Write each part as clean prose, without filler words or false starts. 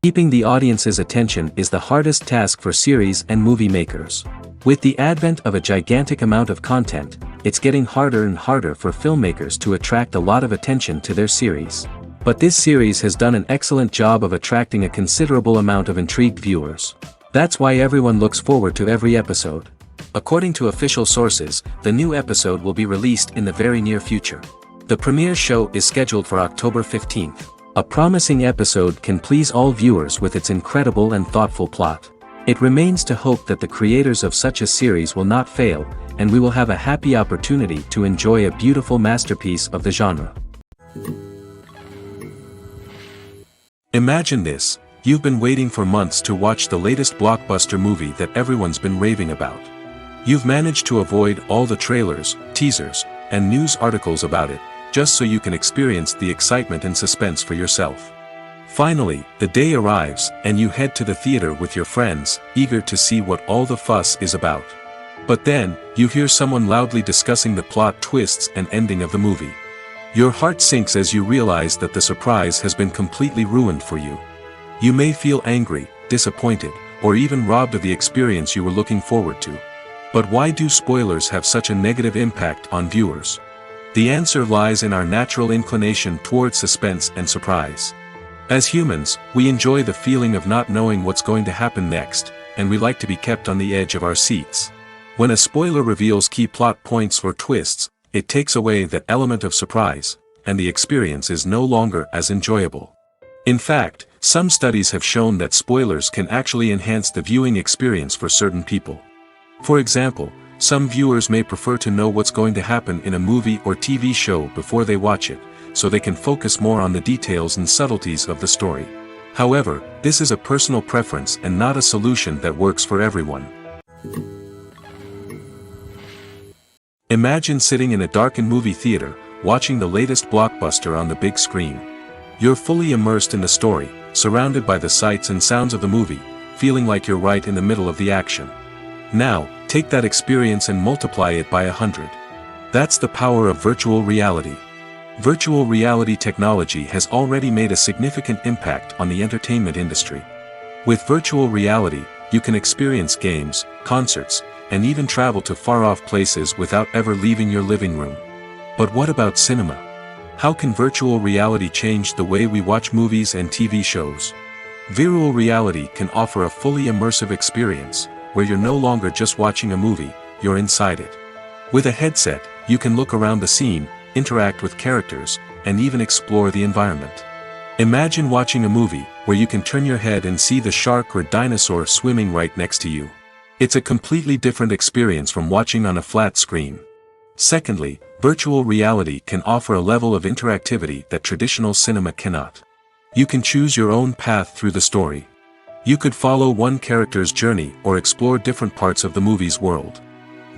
Keeping the audience's attention is the hardest task for series and movie makers. With the advent of a gigantic amount of content, it's getting harder and harder for filmmakers to attract a lot of attention to their series. But this series has done an excellent job of attracting a considerable amount of intrigued viewers. That's why everyone looks forward to every episode. According to official sources, the new episode will be released in the very near future. The premiere show is scheduled for October 15th. A promising episode can please all viewers with its incredible and thoughtful plot. It remains to hope that the creators of such a series will not fail, and we will have a happy opportunity to enjoy a beautiful masterpiece of the genre. Imagine this, you've been waiting for months to watch the latest blockbuster movie that everyone's been raving about. You've managed to avoid all the trailers, teasers, and news articles about it, just so you can experience the excitement and suspense for yourself. Finally, the day arrives, and you head to the theater with your friends, eager to see what all the fuss is about. But then, you hear someone loudly discussing the plot twists and ending of the movie. Your heart sinks as you realize that the surprise has been completely ruined for you. You may feel angry, disappointed, or even robbed of the experience you were looking forward to. But why do spoilers have such a negative impact on viewers? The answer lies in our natural inclination toward suspense and surprise. As humans, we enjoy the feeling of not knowing what's going to happen next, and we like to be kept on the edge of our seats. When a spoiler reveals key plot points or twists, it takes away that element of surprise, and the experience is no longer as enjoyable. In fact, some studies have shown that spoilers can actually enhance the viewing experience for certain people. For example, some viewers may prefer to know what's going to happen in a movie or TV show before they watch it, so they can focus more on the details and subtleties of the story. However, this is a personal preference and not a solution that works for everyone. Imagine sitting in a darkened movie theater, watching the latest blockbuster on the big screen. You're fully immersed in the story, surrounded by the sights and sounds of the movie, feeling like you're right in the middle of the action. Now, take that experience and multiply it by 100. That's the power of virtual reality. Virtual reality technology has already made a significant impact on the entertainment industry. With virtual reality, you can experience games, concerts, and even travel to far-off places without ever leaving your living room. But what about cinema? How can virtual reality change the way we watch movies and TV shows? Virtual reality can offer a fully immersive experience, where you're no longer just watching a movie, you're inside it. With a headset, you can look around the scene, interact with characters, and even explore the environment. Imagine watching a movie, where you can turn your head and see the shark or dinosaur swimming right next to you. It's a completely different experience from watching on a flat screen. Secondly, virtual reality can offer a level of interactivity that traditional cinema cannot. You can choose your own path through the story. You could follow one character's journey or explore different parts of the movie's world.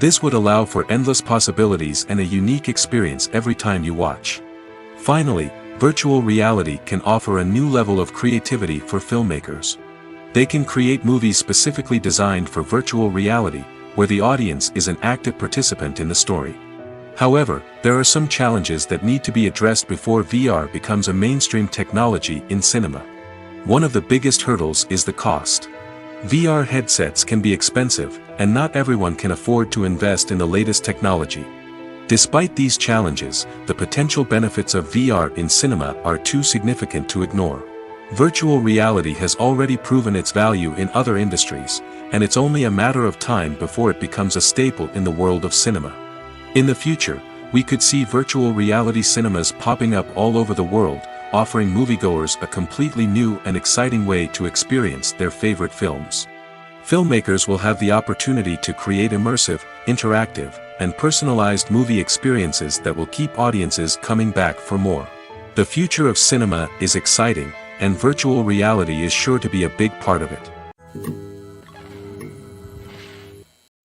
This would allow for endless possibilities and a unique experience every time you watch. Finally, virtual reality can offer a new level of creativity for filmmakers. They can create movies specifically designed for virtual reality, where the audience is an active participant in the story. However, there are some challenges that need to be addressed before VR becomes a mainstream technology in cinema. One of the biggest hurdles is the cost. VR headsets can be expensive, and not everyone can afford to invest in the latest technology. Despite these challenges, the potential benefits of VR in cinema are too significant to ignore. Virtual reality has already proven its value in other industries, and it's only a matter of time before it becomes a staple in the world of cinema. In the future, we could see virtual reality cinemas popping up all over the world, offering moviegoers a completely new and exciting way to experience their favorite films. Filmmakers will have the opportunity to create immersive, interactive, and personalized movie experiences that will keep audiences coming back for more. The future of cinema is exciting, and virtual reality is sure to be a big part of it.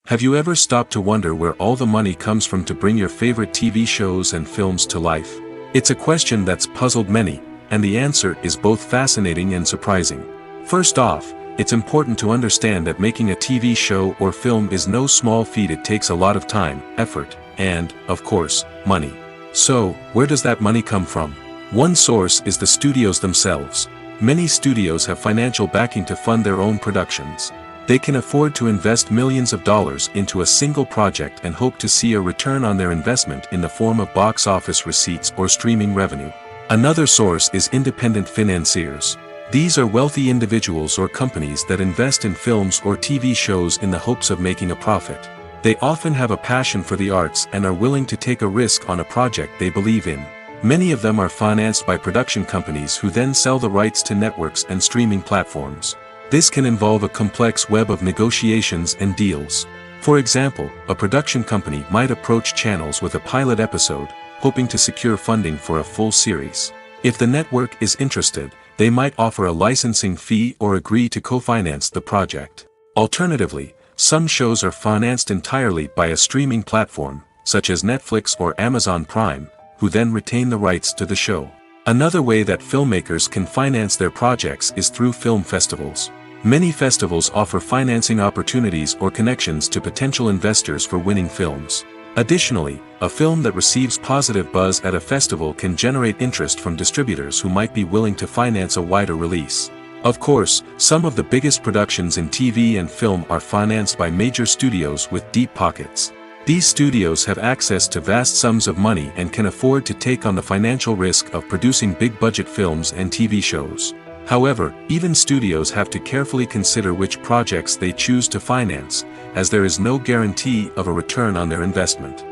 Have you ever stopped to wonder where all the money comes from to bring your favorite TV shows and films to life? It's a question that's puzzled many, and the answer is both fascinating and surprising. First off, it's important to understand that making a TV show or film is no small feat. It takes a lot of time, effort, and, of course, money. So, where does that money come from? One source is the studios themselves. Many studios have financial backing to fund their own productions. They can afford to invest millions of dollars into a single project and hope to see a return on their investment in the form of box office receipts or streaming revenue. Another source is independent financiers. These are wealthy individuals or companies that invest in films or TV shows in the hopes of making a profit. They often have a passion for the arts and are willing to take a risk on a project they believe in. Many of them are financed by production companies who then sell the rights to networks and streaming platforms. This can involve a complex web of negotiations and deals. For example, a production company might approach channels with a pilot episode, hoping to secure funding for a full series. If the network is interested, they might offer a licensing fee or agree to co-finance the project. Alternatively, some shows are financed entirely by a streaming platform, such as Netflix or Amazon Prime, who then retain the rights to the show. Another way that filmmakers can finance their projects is through film festivals. Many festivals offer financing opportunities or connections to potential investors for winning films. Additionally, a film that receives positive buzz at a festival can generate interest from distributors who might be willing to finance a wider release. Of course, some of the biggest productions in TV and film are financed by major studios with deep pockets. These studios have access to vast sums of money and can afford to take on the financial risk of producing big-budget films and TV shows. However, even studios have to carefully consider which projects they choose to finance, as there is no guarantee of a return on their investment.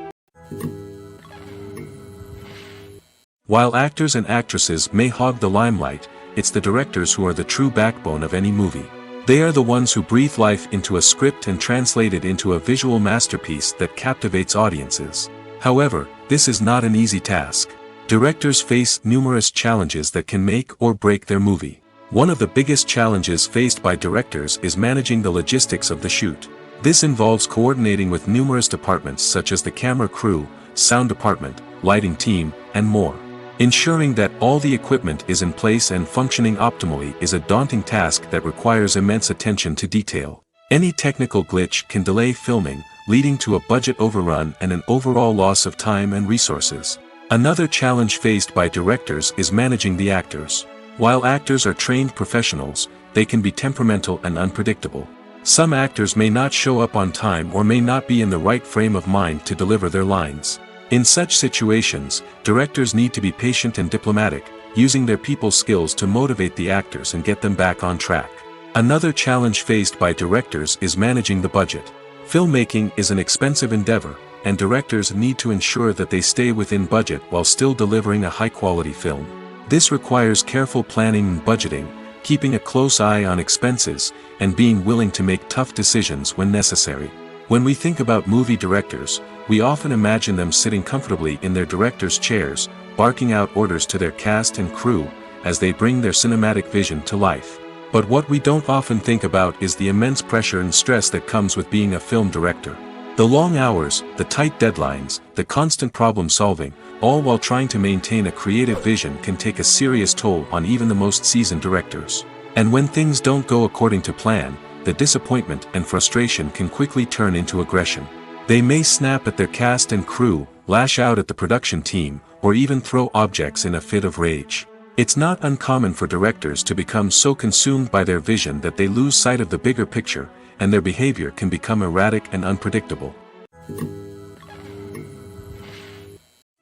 While actors and actresses may hog the limelight, it's the directors who are the true backbone of any movie. They are the ones who breathe life into a script and translate it into a visual masterpiece that captivates audiences. However, this is not an easy task. Directors face numerous challenges that can make or break their movie. One of the biggest challenges faced by directors is managing the logistics of the shoot. This involves coordinating with numerous departments such as the camera crew, sound department, lighting team, and more. Ensuring that all the equipment is in place and functioning optimally is a daunting task that requires immense attention to detail. Any technical glitch can delay filming, leading to a budget overrun and an overall loss of time and resources. Another challenge faced by directors is managing the actors. While actors are trained professionals, they can be temperamental and unpredictable. Some actors may not show up on time or may not be in the right frame of mind to deliver their lines. In such situations, directors need to be patient and diplomatic, using their people skills to motivate the actors and get them back on track. Another challenge faced by directors is managing the budget. Filmmaking is an expensive endeavor, and directors need to ensure that they stay within budget while still delivering a high-quality film. This requires careful planning and budgeting, keeping a close eye on expenses, and being willing to make tough decisions when necessary. When we think about movie directors, we often imagine them sitting comfortably in their director's chairs, barking out orders to their cast and crew, as they bring their cinematic vision to life. But what we don't often think about is the immense pressure and stress that comes with being a film director. The long hours, the tight deadlines, the constant problem solving, all while trying to maintain a creative vision can take a serious toll on even the most seasoned directors. And when things don't go according to plan, the disappointment and frustration can quickly turn into aggression. They may snap at their cast and crew, lash out at the production team, or even throw objects in a fit of rage. It's not uncommon for directors to become so consumed by their vision that they lose sight of the bigger picture, and their behavior can become erratic and unpredictable.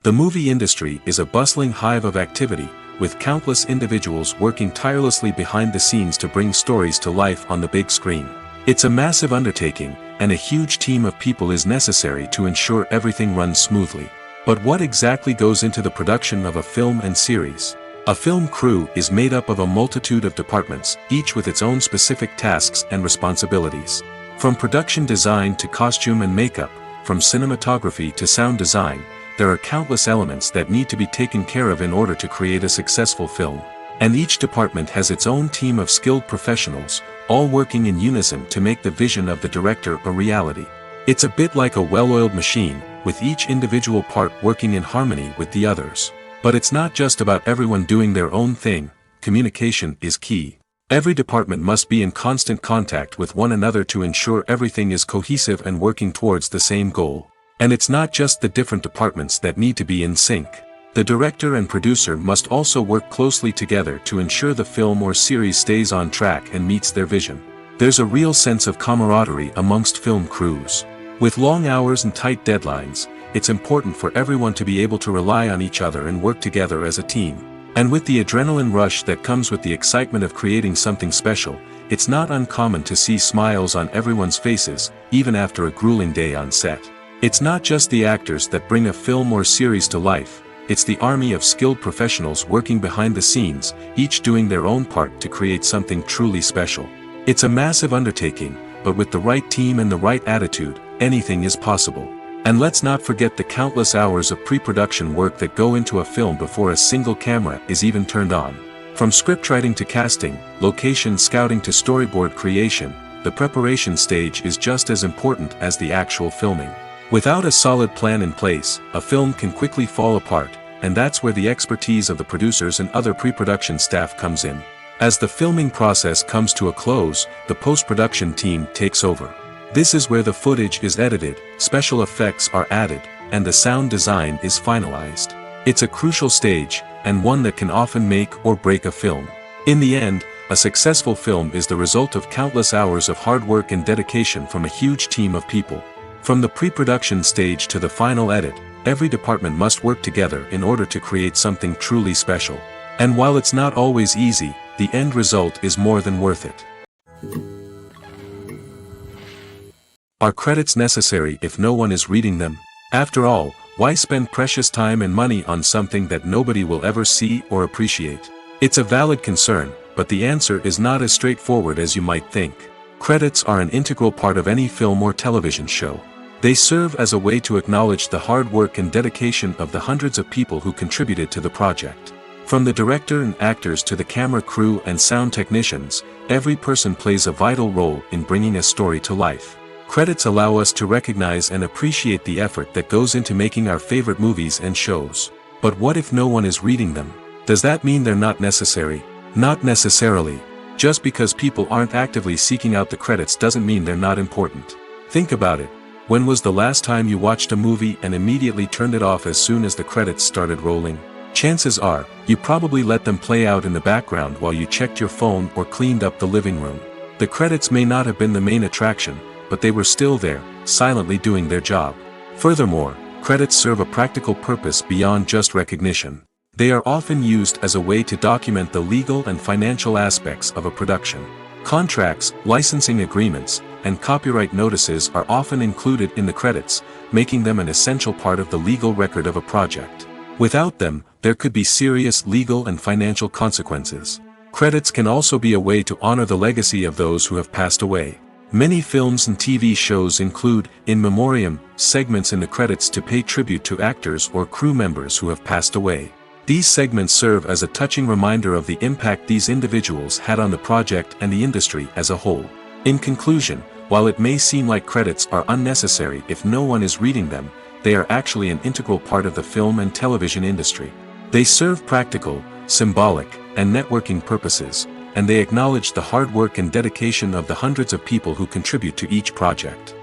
The movie industry is a bustling hive of activity, with countless individuals working tirelessly behind the scenes to bring stories to life on the big screen. It's a massive undertaking, and a huge team of people is necessary to ensure everything runs smoothly. But what exactly goes into the production of a film and series? A film crew is made up of a multitude of departments, each with its own specific tasks and responsibilities. From production design to costume and makeup, from cinematography to sound design, there are countless elements that need to be taken care of in order to create a successful film. And each department has its own team of skilled professionals, all working in unison to make the vision of the director a reality. It's a bit like a well-oiled machine, with each individual part working in harmony with the others. But it's not just about everyone doing their own thing. Communication is key. Every department must be in constant contact with one another to ensure everything is cohesive and working towards the same goal. And it's not just the different departments that need to be in sync. The director and producer must also work closely together to ensure the film or series stays on track and meets their vision. There's a real sense of camaraderie amongst film crews. With long hours and tight deadlines, it's important for everyone to be able to rely on each other and work together as a team. And with the adrenaline rush that comes with the excitement of creating something special, it's not uncommon to see smiles on everyone's faces, even after a grueling day on set. It's not just the actors that bring a film or series to life, it's the army of skilled professionals working behind the scenes, each doing their own part to create something truly special. It's a massive undertaking, but with the right team and the right attitude, anything is possible. And let's not forget the countless hours of pre-production work that go into a film before a single camera is even turned on. From scriptwriting to casting, location scouting to storyboard creation, the preparation stage is just as important as the actual filming. Without a solid plan in place, a film can quickly fall apart, and that's where the expertise of the producers and other pre-production staff comes in. As the filming process comes to a close, the post-production team takes over. This is where the footage is edited, special effects are added, and the sound design is finalized. It's a crucial stage, and one that can often make or break a film. In the end, a successful film is the result of countless hours of hard work and dedication from a huge team of people. From the pre-production stage to the final edit, every department must work together in order to create something truly special. And while it's not always easy, the end result is more than worth it. Are credits necessary if no one is reading them? After all, why spend precious time and money on something that nobody will ever see or appreciate? It's a valid concern, but the answer is not as straightforward as you might think. Credits are an integral part of any film or television show. They serve as a way to acknowledge the hard work and dedication of the hundreds of people who contributed to the project. From the director and actors to the camera crew and sound technicians, every person plays a vital role in bringing a story to life. Credits allow us to recognize and appreciate the effort that goes into making our favorite movies and shows. But what if no one is reading them? Does that mean they're not necessary? Not necessarily. Just because people aren't actively seeking out the credits doesn't mean they're not important. Think about it. When was the last time you watched a movie and immediately turned it off as soon as the credits started rolling? Chances are, you probably let them play out in the background while you checked your phone or cleaned up the living room. The credits may not have been the main attraction, but they were still there, silently doing their job. Furthermore, credits serve a practical purpose beyond just recognition. They are often used as a way to document the legal and financial aspects of a production. Contracts, licensing agreements, and copyright notices are often included in the credits, making them an essential part of the legal record of a project. Without them, there could be serious legal and financial consequences. Credits can also be a way to honor the legacy of those who have passed away. Many films and TV shows include, in memoriam, segments in the credits to pay tribute to actors or crew members who have passed away. These segments serve as a touching reminder of the impact these individuals had on the project and the industry as a whole. In conclusion, while it may seem like credits are unnecessary if no one is reading them, they are actually an integral part of the film and television industry. They serve practical, symbolic, and networking purposes, and they acknowledge the hard work and dedication of the hundreds of people who contribute to each project.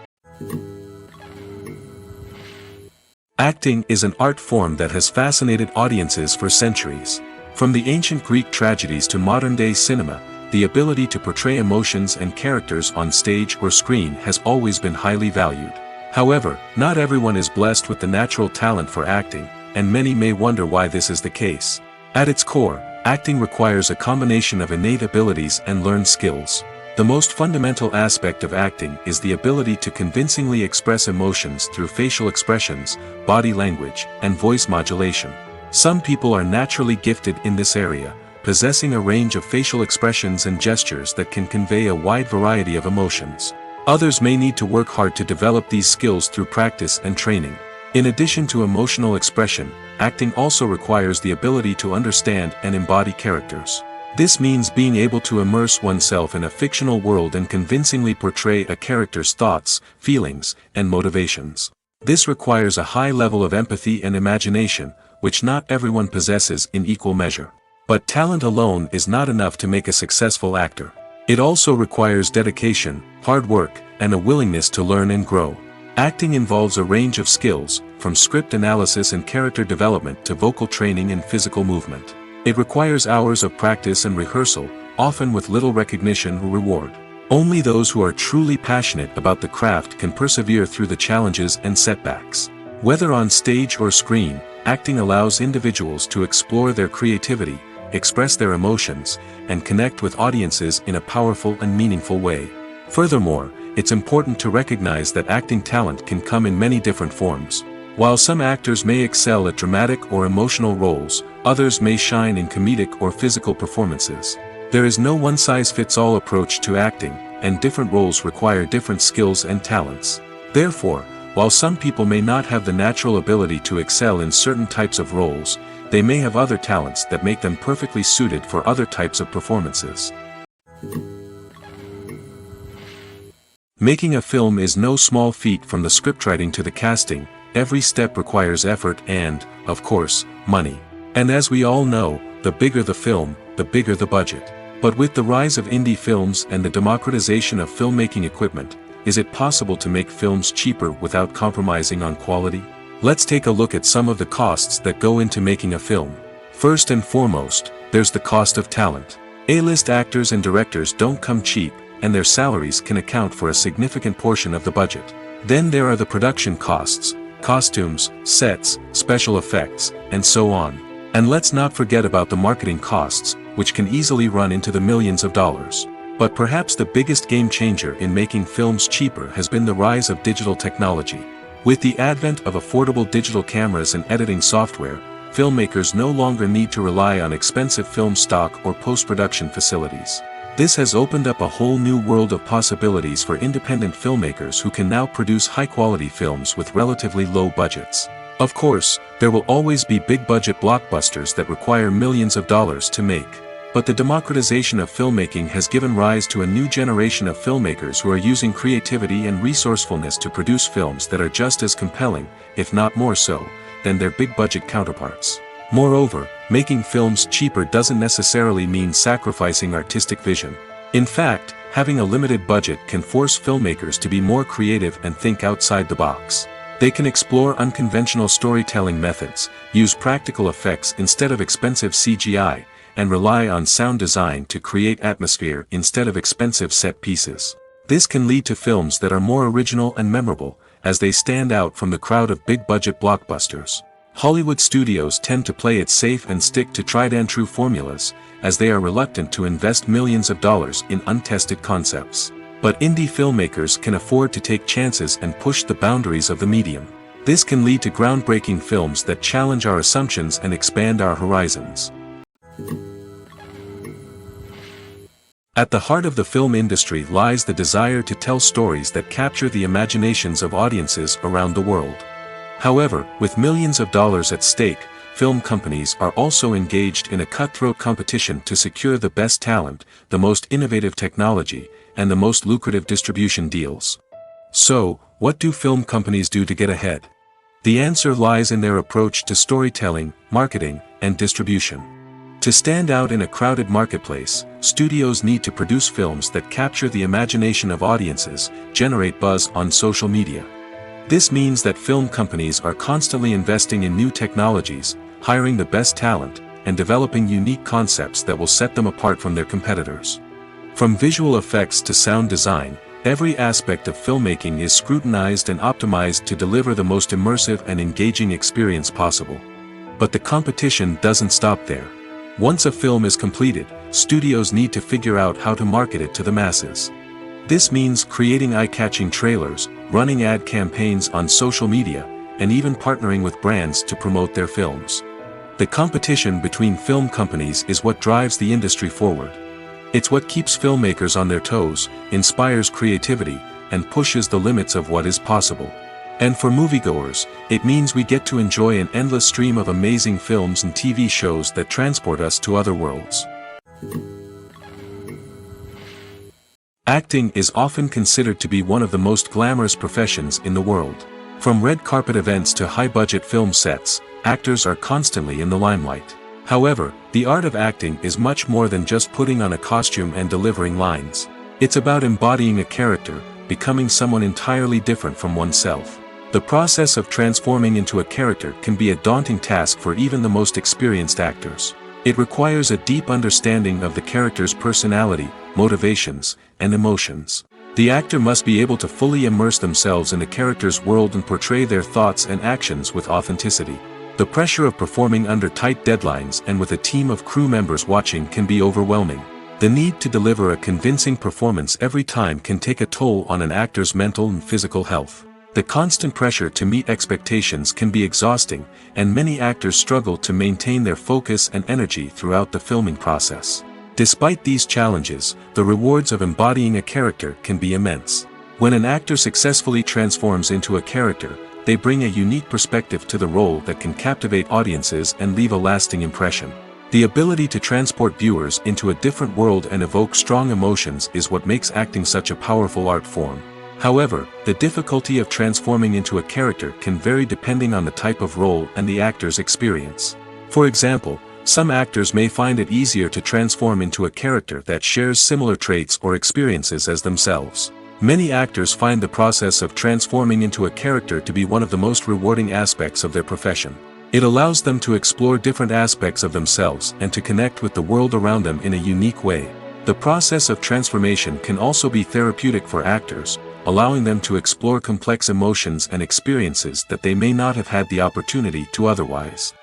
Acting is an art form that has fascinated audiences for centuries. From the ancient Greek tragedies to modern-day cinema, the ability to portray emotions and characters on stage or screen has always been highly valued. However, not everyone is blessed with the natural talent for acting, and many may wonder why this is the case. At its core, acting requires a combination of innate abilities and learned skills. The most fundamental aspect of acting is the ability to convincingly express emotions through facial expressions, body language, and voice modulation. Some people are naturally gifted in this area, possessing a range of facial expressions and gestures that can convey a wide variety of emotions. Others may need to work hard to develop these skills through practice and training. In addition to emotional expression, acting also requires the ability to understand and embody characters. This means being able to immerse oneself in a fictional world and convincingly portray a character's thoughts, feelings, and motivations. This requires a high level of empathy and imagination, which not everyone possesses in equal measure. But talent alone is not enough to make a successful actor. It also requires dedication, hard work, and a willingness to learn and grow. Acting involves a range of skills, from script analysis and character development to vocal training and physical movement. It requires hours of practice and rehearsal, often with little recognition or reward. Only those who are truly passionate about the craft can persevere through the challenges and setbacks. Whether on stage or screen, acting allows individuals to explore their creativity, express their emotions, and connect with audiences in a powerful and meaningful way. Furthermore, it's important to recognize that acting talent can come in many different forms. While some actors may excel at dramatic or emotional roles, others may shine in comedic or physical performances. There is no one-size-fits-all approach to acting, and different roles require different skills and talents. Therefore, while some people may not have the natural ability to excel in certain types of roles, they may have other talents that make them perfectly suited for other types of performances. Making a film is no small feat. From the scriptwriting to the casting, every step requires effort and, of course, money. And as we all know, the bigger the film, the bigger the budget. But with the rise of indie films and the democratization of filmmaking equipment, is it possible to make films cheaper without compromising on quality? Let's take a look at some of the costs that go into making a film. First and foremost, there's the cost of talent. A-list actors and directors don't come cheap, and their salaries can account for a significant portion of the budget. Then there are the production costs, costumes, sets, special effects, and so on. And let's not forget about the marketing costs, which can easily run into the millions of dollars. But perhaps the biggest game changer in making films cheaper has been the rise of digital technology. With the advent of affordable digital cameras and editing software, filmmakers no longer need to rely on expensive film stock or post-production facilities. This has opened up a whole new world of possibilities for independent filmmakers who can now produce high-quality films with relatively low budgets. Of course, there will always be big-budget blockbusters that require millions of dollars to make. But the democratization of filmmaking has given rise to a new generation of filmmakers who are using creativity and resourcefulness to produce films that are just as compelling, if not more so, than their big-budget counterparts. Moreover, making films cheaper doesn't necessarily mean sacrificing artistic vision. In fact, having a limited budget can force filmmakers to be more creative and think outside the box. They can explore unconventional storytelling methods, use practical effects instead of expensive CGI, and rely on sound design to create atmosphere instead of expensive set pieces. This can lead to films that are more original and memorable, as they stand out from the crowd of big-budget blockbusters. Hollywood studios tend to play it safe and stick to tried-and-true formulas, as they are reluctant to invest millions of dollars in untested concepts. But indie filmmakers can afford to take chances and push the boundaries of the medium. This can lead to groundbreaking films that challenge our assumptions and expand our horizons. At the heart of the film industry lies the desire to tell stories that capture the imaginations of audiences around the world. However, with millions of dollars at stake, film companies are also engaged in a cutthroat competition to secure the best talent, the most innovative technology, and the most lucrative distribution deals. So, what do film companies do to get ahead? The answer lies in their approach to storytelling, marketing, and distribution. To stand out in a crowded marketplace, studios need to produce films that capture the imagination of audiences, generate buzz on social media. This means that film companies are constantly investing in new technologies, hiring the best talent, and developing unique concepts that will set them apart from their competitors. From visual effects to sound design, every aspect of filmmaking is scrutinized and optimized to deliver the most immersive and engaging experience possible. But the competition doesn't stop there. Once a film is completed, studios need to figure out how to market it to the masses. This means creating eye-catching trailers, running ad campaigns on social media, and even partnering with brands to promote their films. The competition between film companies is what drives the industry forward. It's what keeps filmmakers on their toes, inspires creativity, and pushes the limits of what is possible. And for moviegoers, it means we get to enjoy an endless stream of amazing films and TV shows that transport us to other worlds. Acting is often considered to be one of the most glamorous professions in the world. From red carpet events to high-budget film sets, actors are constantly in the limelight. However, the art of acting is much more than just putting on a costume and delivering lines. It's about embodying a character, becoming someone entirely different from oneself. The process of transforming into a character can be a daunting task for even the most experienced actors. It requires a deep understanding of the character's personality, motivations, and emotions. The actor must be able to fully immerse themselves in the character's world and portray their thoughts and actions with authenticity. The pressure of performing under tight deadlines and with a team of crew members watching can be overwhelming. The need to deliver a convincing performance every time can take a toll on an actor's mental and physical health. The constant pressure to meet expectations can be exhausting, and many actors struggle to maintain their focus and energy throughout the filming process. Despite these challenges, the rewards of embodying a character can be immense. When an actor successfully transforms into a character, they bring a unique perspective to the role that can captivate audiences and leave a lasting impression. The ability to transport viewers into a different world and evoke strong emotions is what makes acting such a powerful art form. However, the difficulty of transforming into a character can vary depending on the type of role and the actor's experience. For example, some actors may find it easier to transform into a character that shares similar traits or experiences as themselves. Many actors find the process of transforming into a character to be one of the most rewarding aspects of their profession. It allows them to explore different aspects of themselves and to connect with the world around them in a unique way. The process of transformation can also be therapeutic for actors, allowing them to explore complex emotions and experiences that they may not have had the opportunity to otherwise.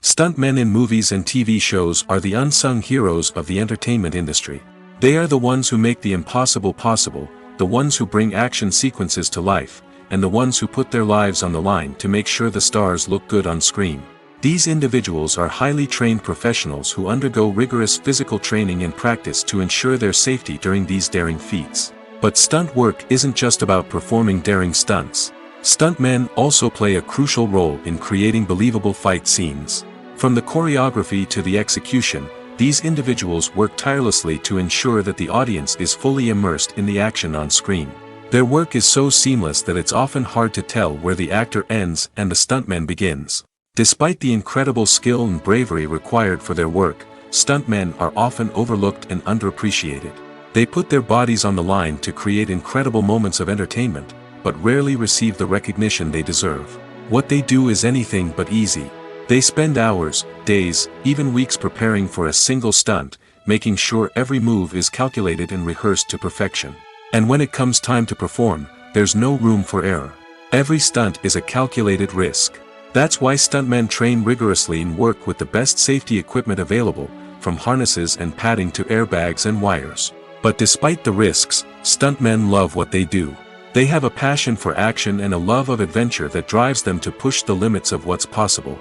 Stuntmen in movies and TV shows are the unsung heroes of the entertainment industry. They are the ones who make the impossible possible, the ones who bring action sequences to life, and the ones who put their lives on the line to make sure the stars look good on screen. These individuals are highly trained professionals who undergo rigorous physical training and practice to ensure their safety during these daring feats. But stunt work isn't just about performing daring stunts. Stuntmen also play a crucial role in creating believable fight scenes. From the choreography to the execution, these individuals work tirelessly to ensure that the audience is fully immersed in the action on screen. Their work is so seamless that it's often hard to tell where the actor ends and the stuntman begins. Despite the incredible skill and bravery required for their work, stuntmen are often overlooked and underappreciated. They put their bodies on the line to create incredible moments of entertainment, but rarely receive the recognition they deserve. What they do is anything but easy. They spend hours, days, even weeks preparing for a single stunt, making sure every move is calculated and rehearsed to perfection. And when it comes time to perform, there's no room for error. Every stunt is a calculated risk. That's why stuntmen train rigorously and work with the best safety equipment available, from harnesses and padding to airbags and wires. But despite the risks, stuntmen love what they do. They have a passion for action and a love of adventure that drives them to push the limits of what's possible.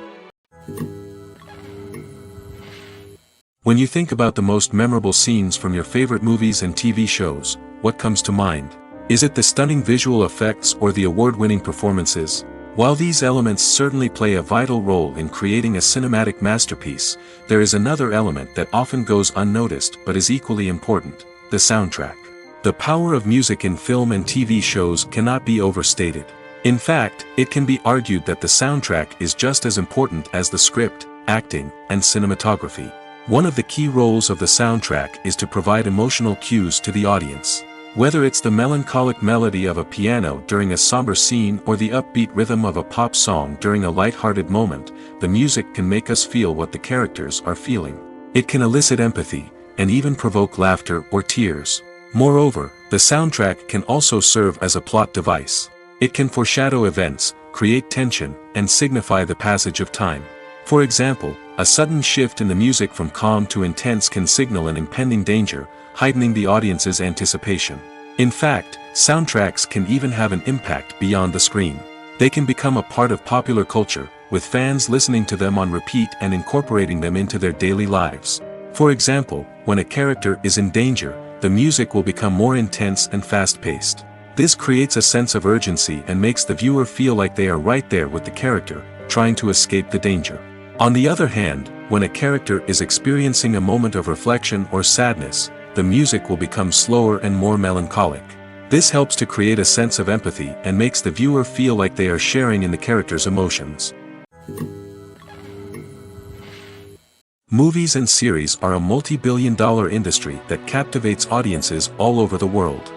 When you think about the most memorable scenes from your favorite movies and TV shows, what comes to mind? Is it the stunning visual effects or the award-winning performances? While these elements certainly play a vital role in creating a cinematic masterpiece, there is another element that often goes unnoticed but is equally important: the soundtrack. The power of music in film and TV shows cannot be overstated. In fact, it can be argued that the soundtrack is just as important as the script, acting, and cinematography. One of the key roles of the soundtrack is to provide emotional cues to the audience. Whether it's the melancholic melody of a piano during a somber scene or the upbeat rhythm of a pop song during a light-hearted moment, the music can make us feel what the characters are feeling. It can elicit empathy, and even provoke laughter or tears. Moreover, the soundtrack can also serve as a plot device. It can foreshadow events, create tension, and signify the passage of time. For example, a sudden shift in the music from calm to intense can signal an impending danger, heightening the audience's anticipation. In fact, soundtracks can even have an impact beyond the screen. They can become a part of popular culture, with fans listening to them on repeat and incorporating them into their daily lives. For example, when a character is in danger, the music will become more intense and fast-paced. This creates a sense of urgency and makes the viewer feel like they are right there with the character, trying to escape the danger. On the other hand, when a character is experiencing a moment of reflection or sadness, the music will become slower and more melancholic. This helps to create a sense of empathy and makes the viewer feel like they are sharing in the character's emotions. Movies and series are a multi-billion-dollar industry that captivates audiences all over the world.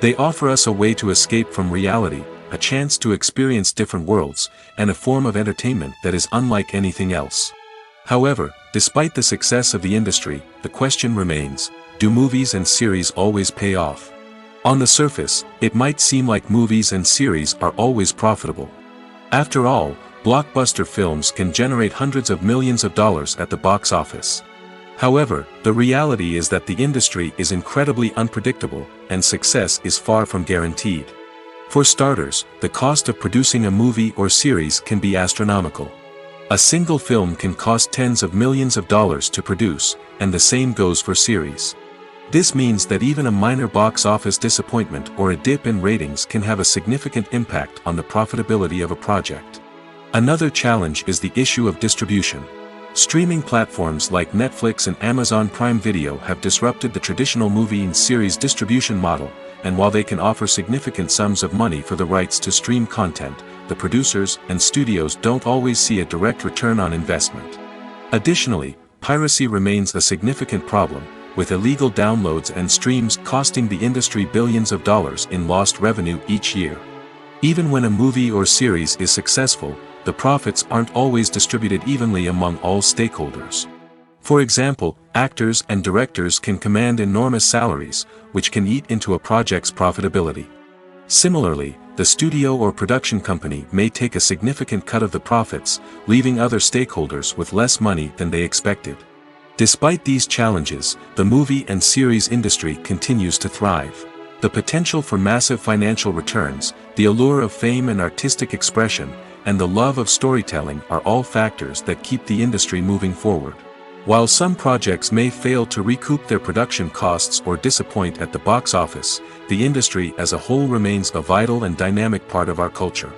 They offer us a way to escape from reality, a chance to experience different worlds, and a form of entertainment that is unlike anything else. However, despite the success of the industry, the question remains, do movies and series always pay off? On the surface, it might seem like movies and series are always profitable. After all, blockbuster films can generate hundreds of millions of dollars at the box office. However, the reality is that the industry is incredibly unpredictable, and success is far from guaranteed. For starters, the cost of producing a movie or series can be astronomical. A single film can cost tens of millions of dollars to produce, and the same goes for series. This means that even a minor box office disappointment or a dip in ratings can have a significant impact on the profitability of a project. Another challenge is the issue of distribution. Streaming platforms like Netflix and Amazon Prime Video have disrupted the traditional movie and series distribution model, and while they can offer significant sums of money for the rights to stream content, the producers and studios don't always see a direct return on investment. Additionally, piracy remains a significant problem, with illegal downloads and streams costing the industry billions of dollars in lost revenue each year. Even when a movie or series is successful, the profits aren't always distributed evenly among all stakeholders. For example, actors and directors can command enormous salaries, which can eat into a project's profitability. Similarly, the studio or production company may take a significant cut of the profits, leaving other stakeholders with less money than they expected. Despite these challenges, the movie and series industry continues to thrive. The potential for massive financial returns, the allure of fame and artistic expression, and the love of storytelling are all factors that keep the industry moving forward. While some projects may fail to recoup their production costs or disappoint at the box office, the industry as a whole remains a vital and dynamic part of our culture.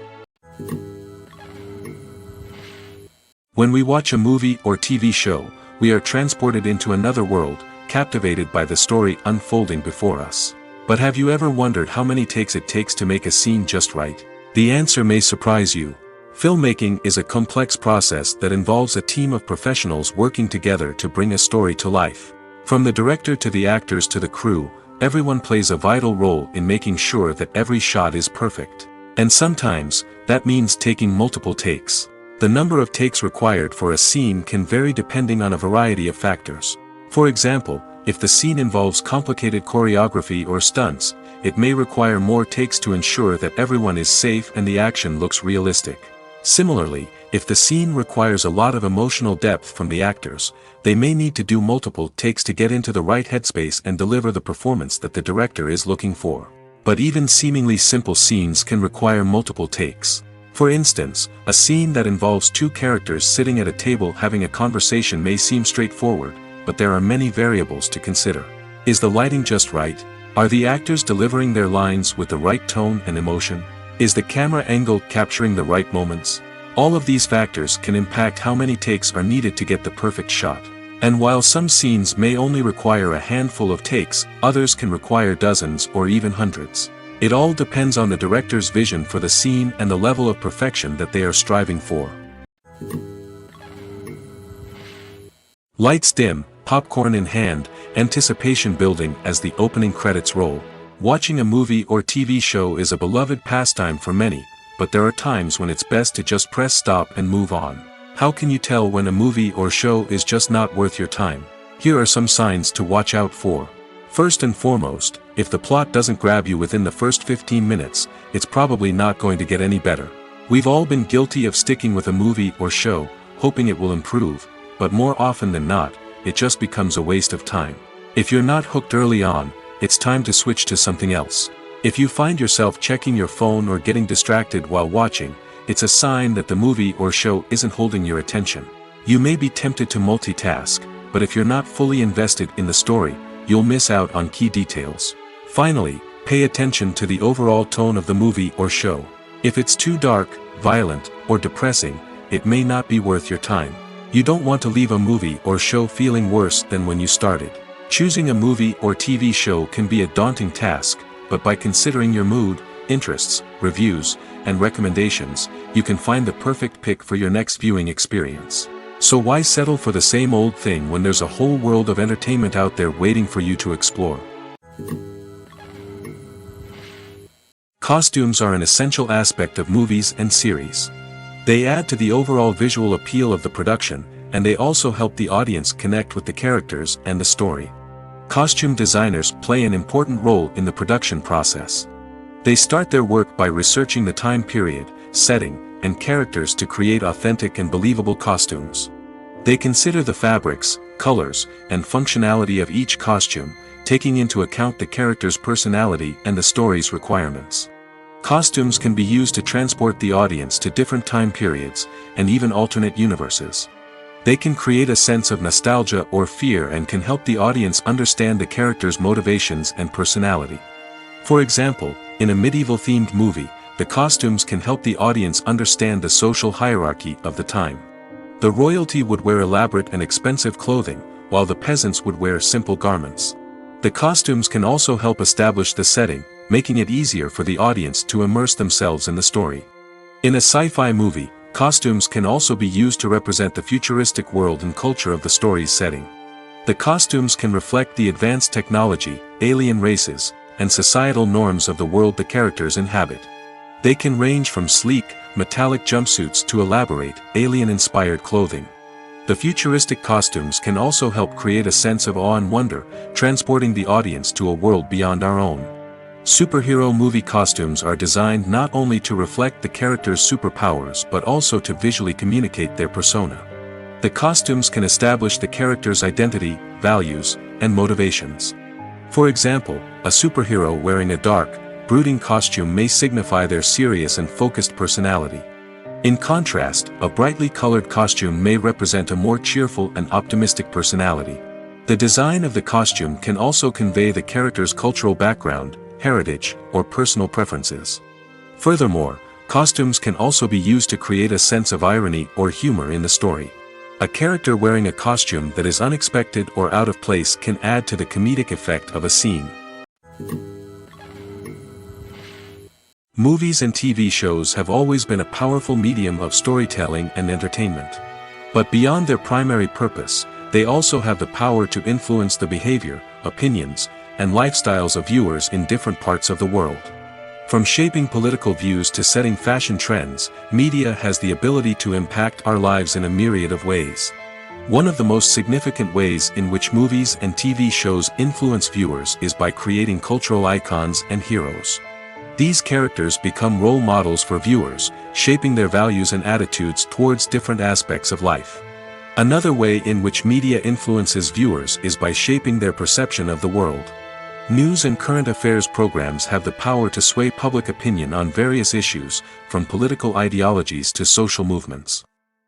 When we watch a movie or TV show, we are transported into another world, captivated by the story unfolding before us. But have you ever wondered how many takes it takes to make a scene just right? The answer may surprise you. Filmmaking is a complex process that involves a team of professionals working together to bring a story to life. From the director to the actors to the crew, everyone plays a vital role in making sure that every shot is perfect. And sometimes, that means taking multiple takes. The number of takes required for a scene can vary depending on a variety of factors. For example, if the scene involves complicated choreography or stunts, it may require more takes to ensure that everyone is safe and the action looks realistic. Similarly, if the scene requires a lot of emotional depth from the actors, they may need to do multiple takes to get into the right headspace and deliver the performance that the director is looking for. But even seemingly simple scenes can require multiple takes. For instance, a scene that involves two characters sitting at a table having a conversation may seem straightforward, but there are many variables to consider. Is the lighting just right? Are the actors delivering their lines with the right tone and emotion? Is the camera angle capturing the right moments? All of these factors can impact how many takes are needed to get the perfect shot. And while some scenes may only require a handful of takes, others can require dozens or even hundreds. It all depends on the director's vision for the scene and the level of perfection that they are striving for. Lights dim, popcorn in hand, anticipation building as the opening credits roll. Watching a movie or TV show is a beloved pastime for many, but there are times when it's best to just press stop and move on. How can you tell when a movie or show is just not worth your time? Here are some signs to watch out for. First and foremost, if the plot doesn't grab you within the first 15 minutes, it's probably not going to get any better. We've all been guilty of sticking with a movie or show, hoping it will improve, but more often than not, it just becomes a waste of time. If you're not hooked early on, it's time to switch to something else. If you find yourself checking your phone or getting distracted while watching, it's a sign that the movie or show isn't holding your attention. You may be tempted to multitask, but if you're not fully invested in the story, you'll miss out on key details. Finally, pay attention to the overall tone of the movie or show. If it's too dark, violent, or depressing, it may not be worth your time. You don't want to leave a movie or show feeling worse than when you started. Choosing a movie or TV show can be a daunting task, but by considering your mood, interests, reviews, and recommendations, you can find the perfect pick for your next viewing experience. So why settle for the same old thing when there's a whole world of entertainment out there waiting for you to explore? Costumes are an essential aspect of movies and series. They add to the overall visual appeal of the production, and they also help the audience connect with the characters and the story. Costume designers play an important role in the production process. They start their work by researching the time period, setting, and characters to create authentic and believable costumes. They consider the fabrics, colors, and functionality of each costume, taking into account the character's personality and the story's requirements. Costumes can be used to transport the audience to different time periods, and even alternate universes. They can create a sense of nostalgia or fear and can help the audience understand the character's motivations and personality. For example, in a medieval-themed movie, the costumes can help the audience understand the social hierarchy of the time. The royalty would wear elaborate and expensive clothing, while the peasants would wear simple garments. The costumes can also help establish the setting, making it easier for the audience to immerse themselves in the story. In a sci-fi movie, costumes can also be used to represent the futuristic world and culture of the story's setting. The costumes can reflect the advanced technology, alien races, and societal norms of the world the characters inhabit. They can range from sleek, metallic jumpsuits to elaborate, alien-inspired clothing. The futuristic costumes can also help create a sense of awe and wonder, transporting the audience to a world beyond our own. Superhero movie costumes are designed not only to reflect the character's superpowers but also to visually communicate their persona. The costumes can establish the character's identity, values, and motivations. For example, a superhero wearing a dark, brooding costume may signify their serious and focused personality. In contrast, a brightly colored costume may represent a more cheerful and optimistic personality. The design of the costume can also convey the character's cultural background, heritage, or personal preferences. Furthermore, costumes can also be used to create a sense of irony or humor in the story. A character wearing a costume that is unexpected or out of place can add to the comedic effect of a scene. Movies and TV shows have always been a powerful medium of storytelling and entertainment. But beyond their primary purpose, they also have the power to influence the behavior, opinions, and lifestyles of viewers in different parts of the world. From shaping political views to setting fashion trends, media has the ability to impact our lives in a myriad of ways. One of the most significant ways in which movies and TV shows influence viewers is by creating cultural icons and heroes. These characters become role models for viewers, shaping their values and attitudes towards different aspects of life. Another way in which media influences viewers is by shaping their perception of the world. News and current affairs programs have the power to sway public opinion on various issues, from political ideologies to social movements.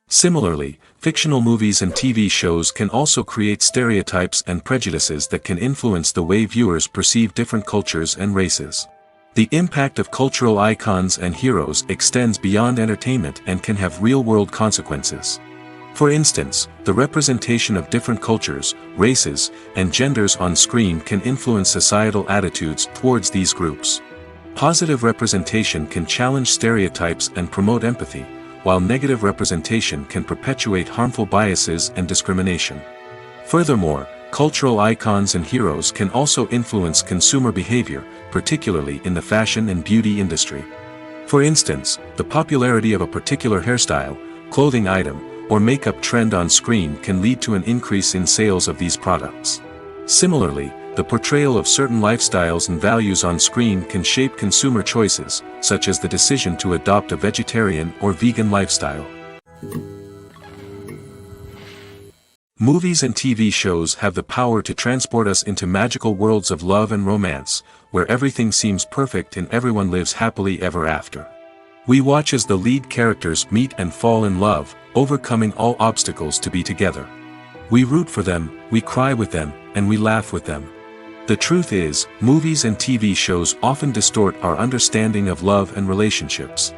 Similarly, fictional movies and TV shows can also create stereotypes and prejudices that can influence the way viewers perceive different cultures and races. The impact of cultural icons and heroes extends beyond entertainment and can have real-world consequences. For instance, the representation of different cultures, races, and genders on screen can influence societal attitudes towards these groups. Positive representation can challenge stereotypes and promote empathy, while negative representation can perpetuate harmful biases and discrimination. Furthermore, cultural icons and heroes can also influence consumer behavior, particularly in the fashion and beauty industry. For instance, the popularity of a particular hairstyle, clothing item, or makeup trend on screen can lead to an increase in sales of these products. Similarly, the portrayal of certain lifestyles and values on screen can shape consumer choices, such as the decision to adopt a vegetarian or vegan lifestyle. Movies and TV shows have the power to transport us into magical worlds of love and romance, where everything seems perfect and everyone lives happily ever after. We watch as the lead characters meet and fall in love, overcoming all obstacles to be together. We root for them, we cry with them, and we laugh with them. The truth is, movies and TV shows often distort our understanding of love and relationships.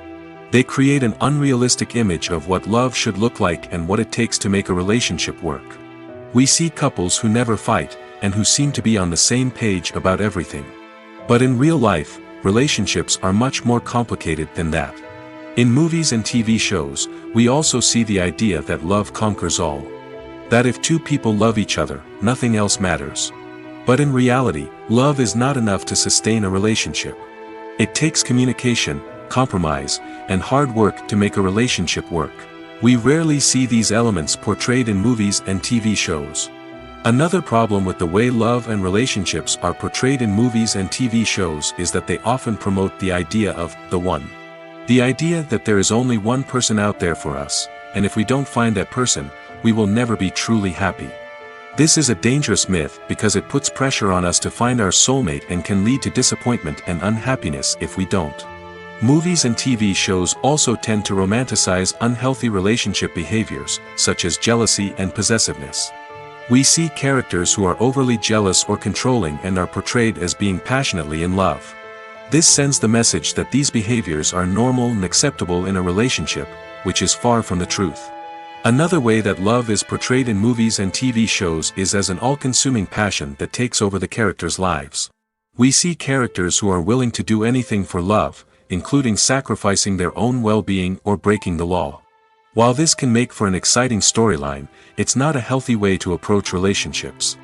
They create an unrealistic image of what love should look like and what it takes to make a relationship work. We see couples who never fight, and who seem to be on the same page about everything. But in real life, relationships are much more complicated than that. In movies and TV shows, we also see the idea that love conquers all. That if two people love each other, nothing else matters. But in reality, love is not enough to sustain a relationship. It takes communication, compromise, and hard work to make a relationship work. We rarely see these elements portrayed in movies and TV shows. Another problem with the way love and relationships are portrayed in movies and TV shows is that they often promote the idea of the one. The idea that there is only one person out there for us, and if we don't find that person, we will never be truly happy. This is a dangerous myth because it puts pressure on us to find our soulmate and can lead to disappointment and unhappiness if we don't. Movies and TV shows also tend to romanticize unhealthy relationship behaviors, such as jealousy and possessiveness. We see characters who are overly jealous or controlling and are portrayed as being passionately in love. This sends the message that these behaviors are normal and acceptable in a relationship, which is far from the truth. Another way that love is portrayed in movies and TV shows is as an all-consuming passion that takes over the characters' lives. We see characters who are willing to do anything for love, including sacrificing their own well-being or breaking the law. While this can make for an exciting storyline, it's not a healthy way to approach relationships.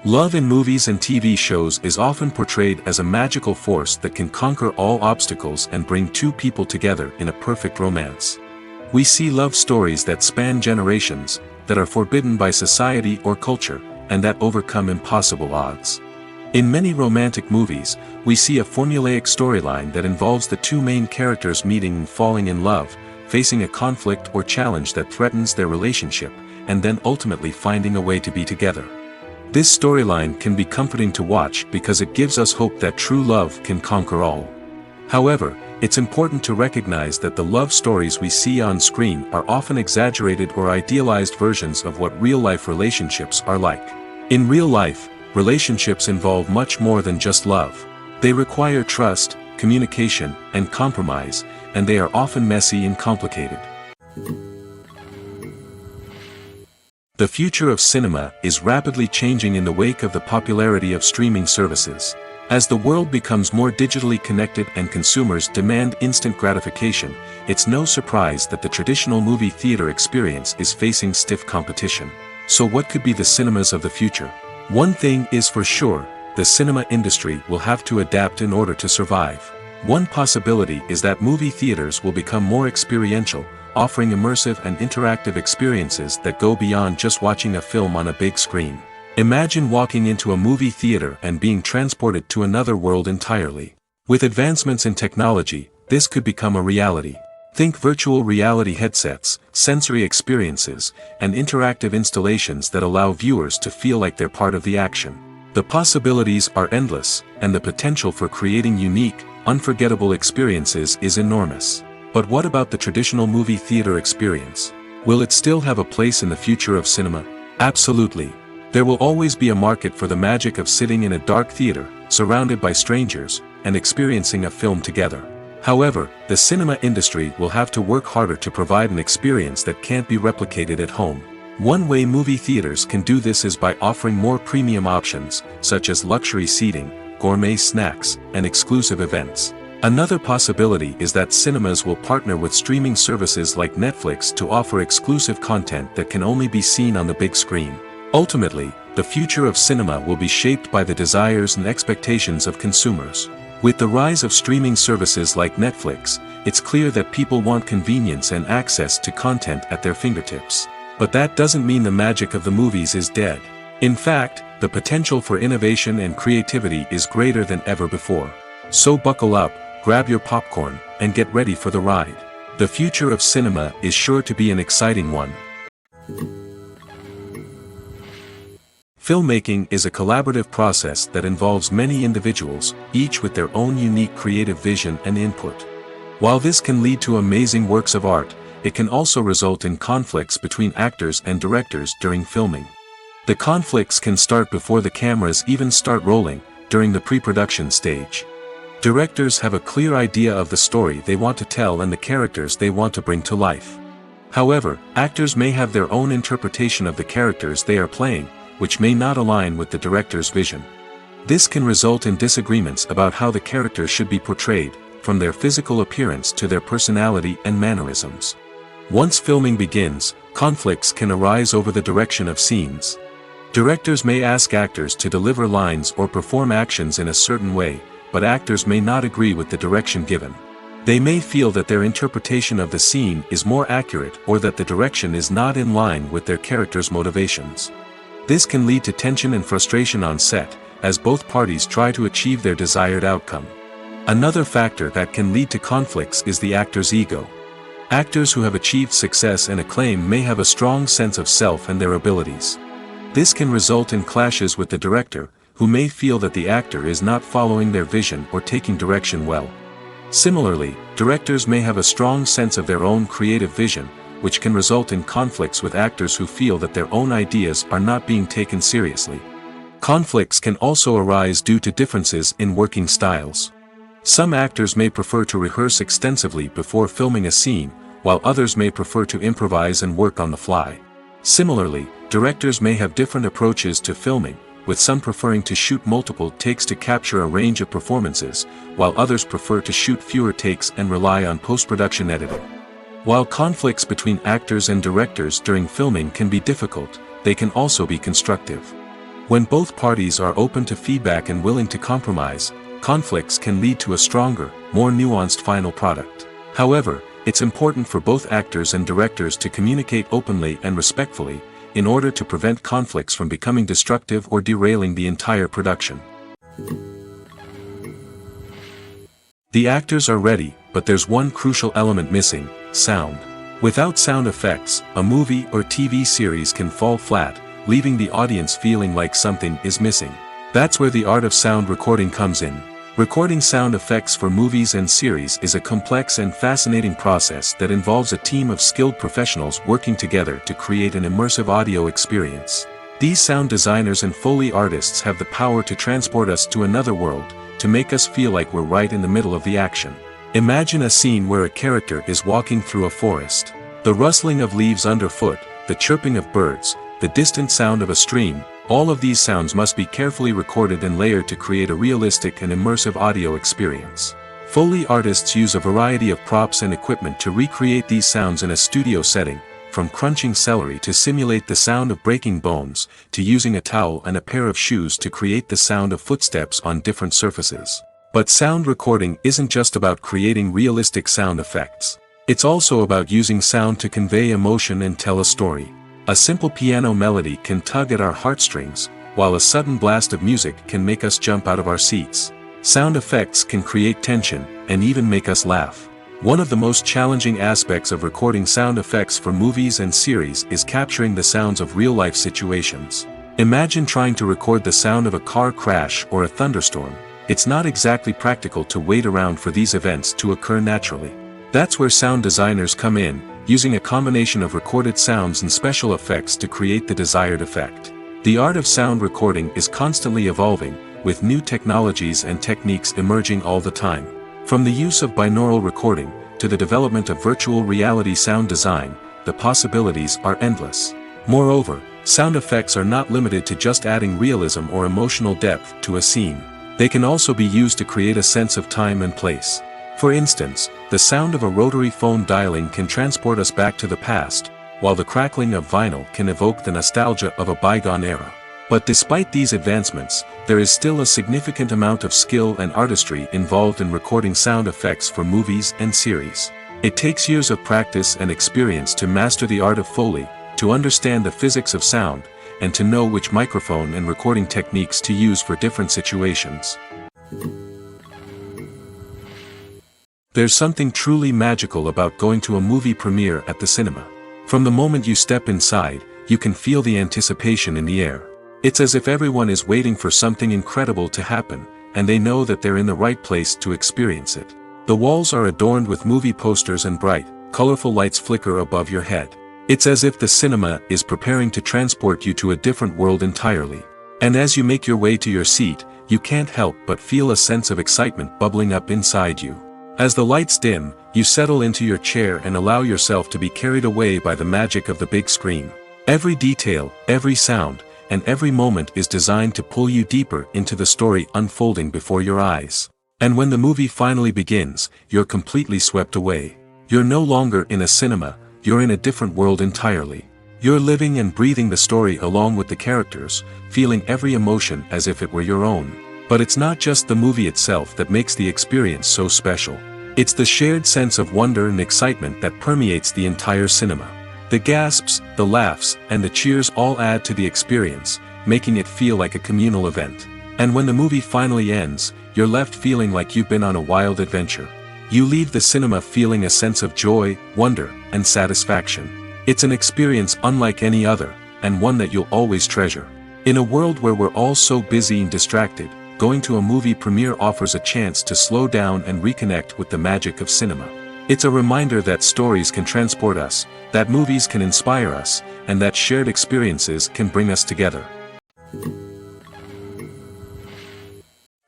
Love in movies and TV shows is often portrayed as a magical force that can conquer all obstacles and bring two people together in a perfect romance. We see love stories that span generations, that are forbidden by society or culture, and that overcome impossible odds. In many romantic movies, we see a formulaic storyline that involves the two main characters meeting and falling in love, facing a conflict or challenge that threatens their relationship, and then ultimately finding a way to be together. This storyline can be comforting to watch because it gives us hope that true love can conquer all. However, it's important to recognize that the love stories we see on screen are often exaggerated or idealized versions of what real-life relationships are like. In real life, relationships involve much more than just love. They require trust, communication, and compromise, and they are often messy and complicated. The future of cinema is rapidly changing in the wake of the popularity of streaming services. As the world becomes more digitally connected and consumers demand instant gratification, it's no surprise that the traditional movie theater experience is facing stiff competition. So what could be the cinemas of the future? One thing is for sure, the cinema industry will have to adapt in order to survive. One possibility is that movie theaters will become more experiential, offering immersive and interactive experiences that go beyond just watching a film on a big screen. Imagine walking into a movie theater and being transported to another world entirely. With advancements in technology, this could become a reality. Think virtual reality headsets, sensory experiences, and interactive installations that allow viewers to feel like they're part of the action. The possibilities are endless, and the potential for creating unique, unforgettable experiences is enormous. But what about the traditional movie theater experience? Will it still have a place in the future of cinema? Absolutely. There will always be a market for the magic of sitting in a dark theater, surrounded by strangers, and experiencing a film together. However, the cinema industry will have to work harder to provide an experience that can't be replicated at home. One way movie theaters can do this is by offering more premium options, such as luxury seating, gourmet snacks, and exclusive events. Another possibility is that cinemas will partner with streaming services like Netflix to offer exclusive content that can only be seen on the big screen. Ultimately, the future of cinema will be shaped by the desires and expectations of consumers. With the rise of streaming services like Netflix, it's clear that people want convenience and access to content at their fingertips. But that doesn't mean the magic of the movies is dead. In fact, the potential for innovation and creativity is greater than ever before. So buckle up, grab your popcorn, and get ready for the ride. The future of cinema is sure to be an exciting one. Filmmaking is a collaborative process that involves many individuals, each with their own unique creative vision and input. While this can lead to amazing works of art, it can also result in conflicts between actors and directors during filming. The conflicts can start before the cameras even start rolling, during the pre-production stage. Directors have a clear idea of the story they want to tell and the characters they want to bring to life. However, actors may have their own interpretation of the characters they are playing, which may not align with the director's vision. This can result in disagreements about how the characters should be portrayed, from their physical appearance to their personality and mannerisms. Once filming begins, conflicts can arise over the direction of scenes. Directors may ask actors to deliver lines or perform actions in a certain way, but actors may not agree with the direction given. They may feel that their interpretation of the scene is more accurate or that the direction is not in line with their character's motivations. This can lead to tension and frustration on set, as both parties try to achieve their desired outcome. Another factor that can lead to conflicts is the actor's ego. Actors who have achieved success and acclaim may have a strong sense of self and their abilities. This can result in clashes with the director, who may feel that the actor is not following their vision or taking direction well. Similarly, directors may have a strong sense of their own creative vision, which can result in conflicts with actors who feel that their own ideas are not being taken seriously. Conflicts can also arise due to differences in working styles. Some actors may prefer to rehearse extensively before filming a scene, while others may prefer to improvise and work on the fly. Similarly, directors may have different approaches to filming, with some preferring to shoot multiple takes to capture a range of performances, while others prefer to shoot fewer takes and rely on post-production editing. While conflicts between actors and directors during filming can be difficult, they can also be constructive. When both parties are open to feedback and willing to compromise, conflicts can lead to a stronger, more nuanced final product. However, it's important for both actors and directors to communicate openly and respectfully, in order to prevent conflicts from becoming destructive or derailing the entire production. The actors are ready, but there's one crucial element missing: sound. Without sound effects, a movie or TV series can fall flat, leaving the audience feeling like something is missing. That's where the art of sound recording comes in. Recording sound effects for movies and series is a complex and fascinating process that involves a team of skilled professionals working together to create an immersive audio experience. These sound designers and Foley artists have the power to transport us to another world, to make us feel like we're right in the middle of the action. Imagine a scene where a character is walking through a forest. The rustling of leaves underfoot, the chirping of birds, the distant sound of a stream, all of these sounds must be carefully recorded and layered to create a realistic and immersive audio experience. Foley artists use a variety of props and equipment to recreate these sounds in a studio setting, from crunching celery to simulate the sound of breaking bones, to using a towel and a pair of shoes to create the sound of footsteps on different surfaces. But sound recording isn't just about creating realistic sound effects. It's also about using sound to convey emotion and tell a story. A simple piano melody can tug at our heartstrings, while a sudden blast of music can make us jump out of our seats. Sound effects can create tension, and even make us laugh. One of the most challenging aspects of recording sound effects for movies and series is capturing the sounds of real-life situations. Imagine trying to record the sound of a car crash or a thunderstorm. It's not exactly practical to wait around for these events to occur naturally. That's where sound designers come in, using a combination of recorded sounds and special effects to create the desired effect. The art of sound recording is constantly evolving, with new technologies and techniques emerging all the time. From the use of binaural recording, to the development of virtual reality sound design, the possibilities are endless. Moreover, sound effects are not limited to just adding realism or emotional depth to a scene. They can also be used to create a sense of time and place. For instance, the sound of a rotary phone dialing can transport us back to the past, while the crackling of vinyl can evoke the nostalgia of a bygone era. But despite these advancements, there is still a significant amount of skill and artistry involved in recording sound effects for movies and series. It takes years of practice and experience to master the art of Foley, to understand the physics of sound, and to know which microphone and recording techniques to use for different situations. There's something truly magical about going to a movie premiere at the cinema. From the moment you step inside, you can feel the anticipation in the air. It's as if everyone is waiting for something incredible to happen, and they know that they're in the right place to experience it. The walls are adorned with movie posters and bright, colorful lights flicker above your head. It's as if the cinema is preparing to transport you to a different world entirely. And as you make your way to your seat, you can't help but feel a sense of excitement bubbling up inside you. As the lights dim, you settle into your chair and allow yourself to be carried away by the magic of the big screen. Every detail, every sound, and every moment is designed to pull you deeper into the story unfolding before your eyes. And when the movie finally begins, you're completely swept away. You're no longer in a cinema, you're in a different world entirely. You're living and breathing the story along with the characters, feeling every emotion as if it were your own. But it's not just the movie itself that makes the experience so special. It's the shared sense of wonder and excitement that permeates the entire cinema. The gasps, the laughs, and the cheers all add to the experience, making it feel like a communal event. And when the movie finally ends, you're left feeling like you've been on a wild adventure. You leave the cinema feeling a sense of joy, wonder, and satisfaction. It's an experience unlike any other, and one that you'll always treasure. In a world where we're all so busy and distracted, going to a movie premiere offers a chance to slow down and reconnect with the magic of cinema. It's a reminder that stories can transport us, that movies can inspire us, and that shared experiences can bring us together.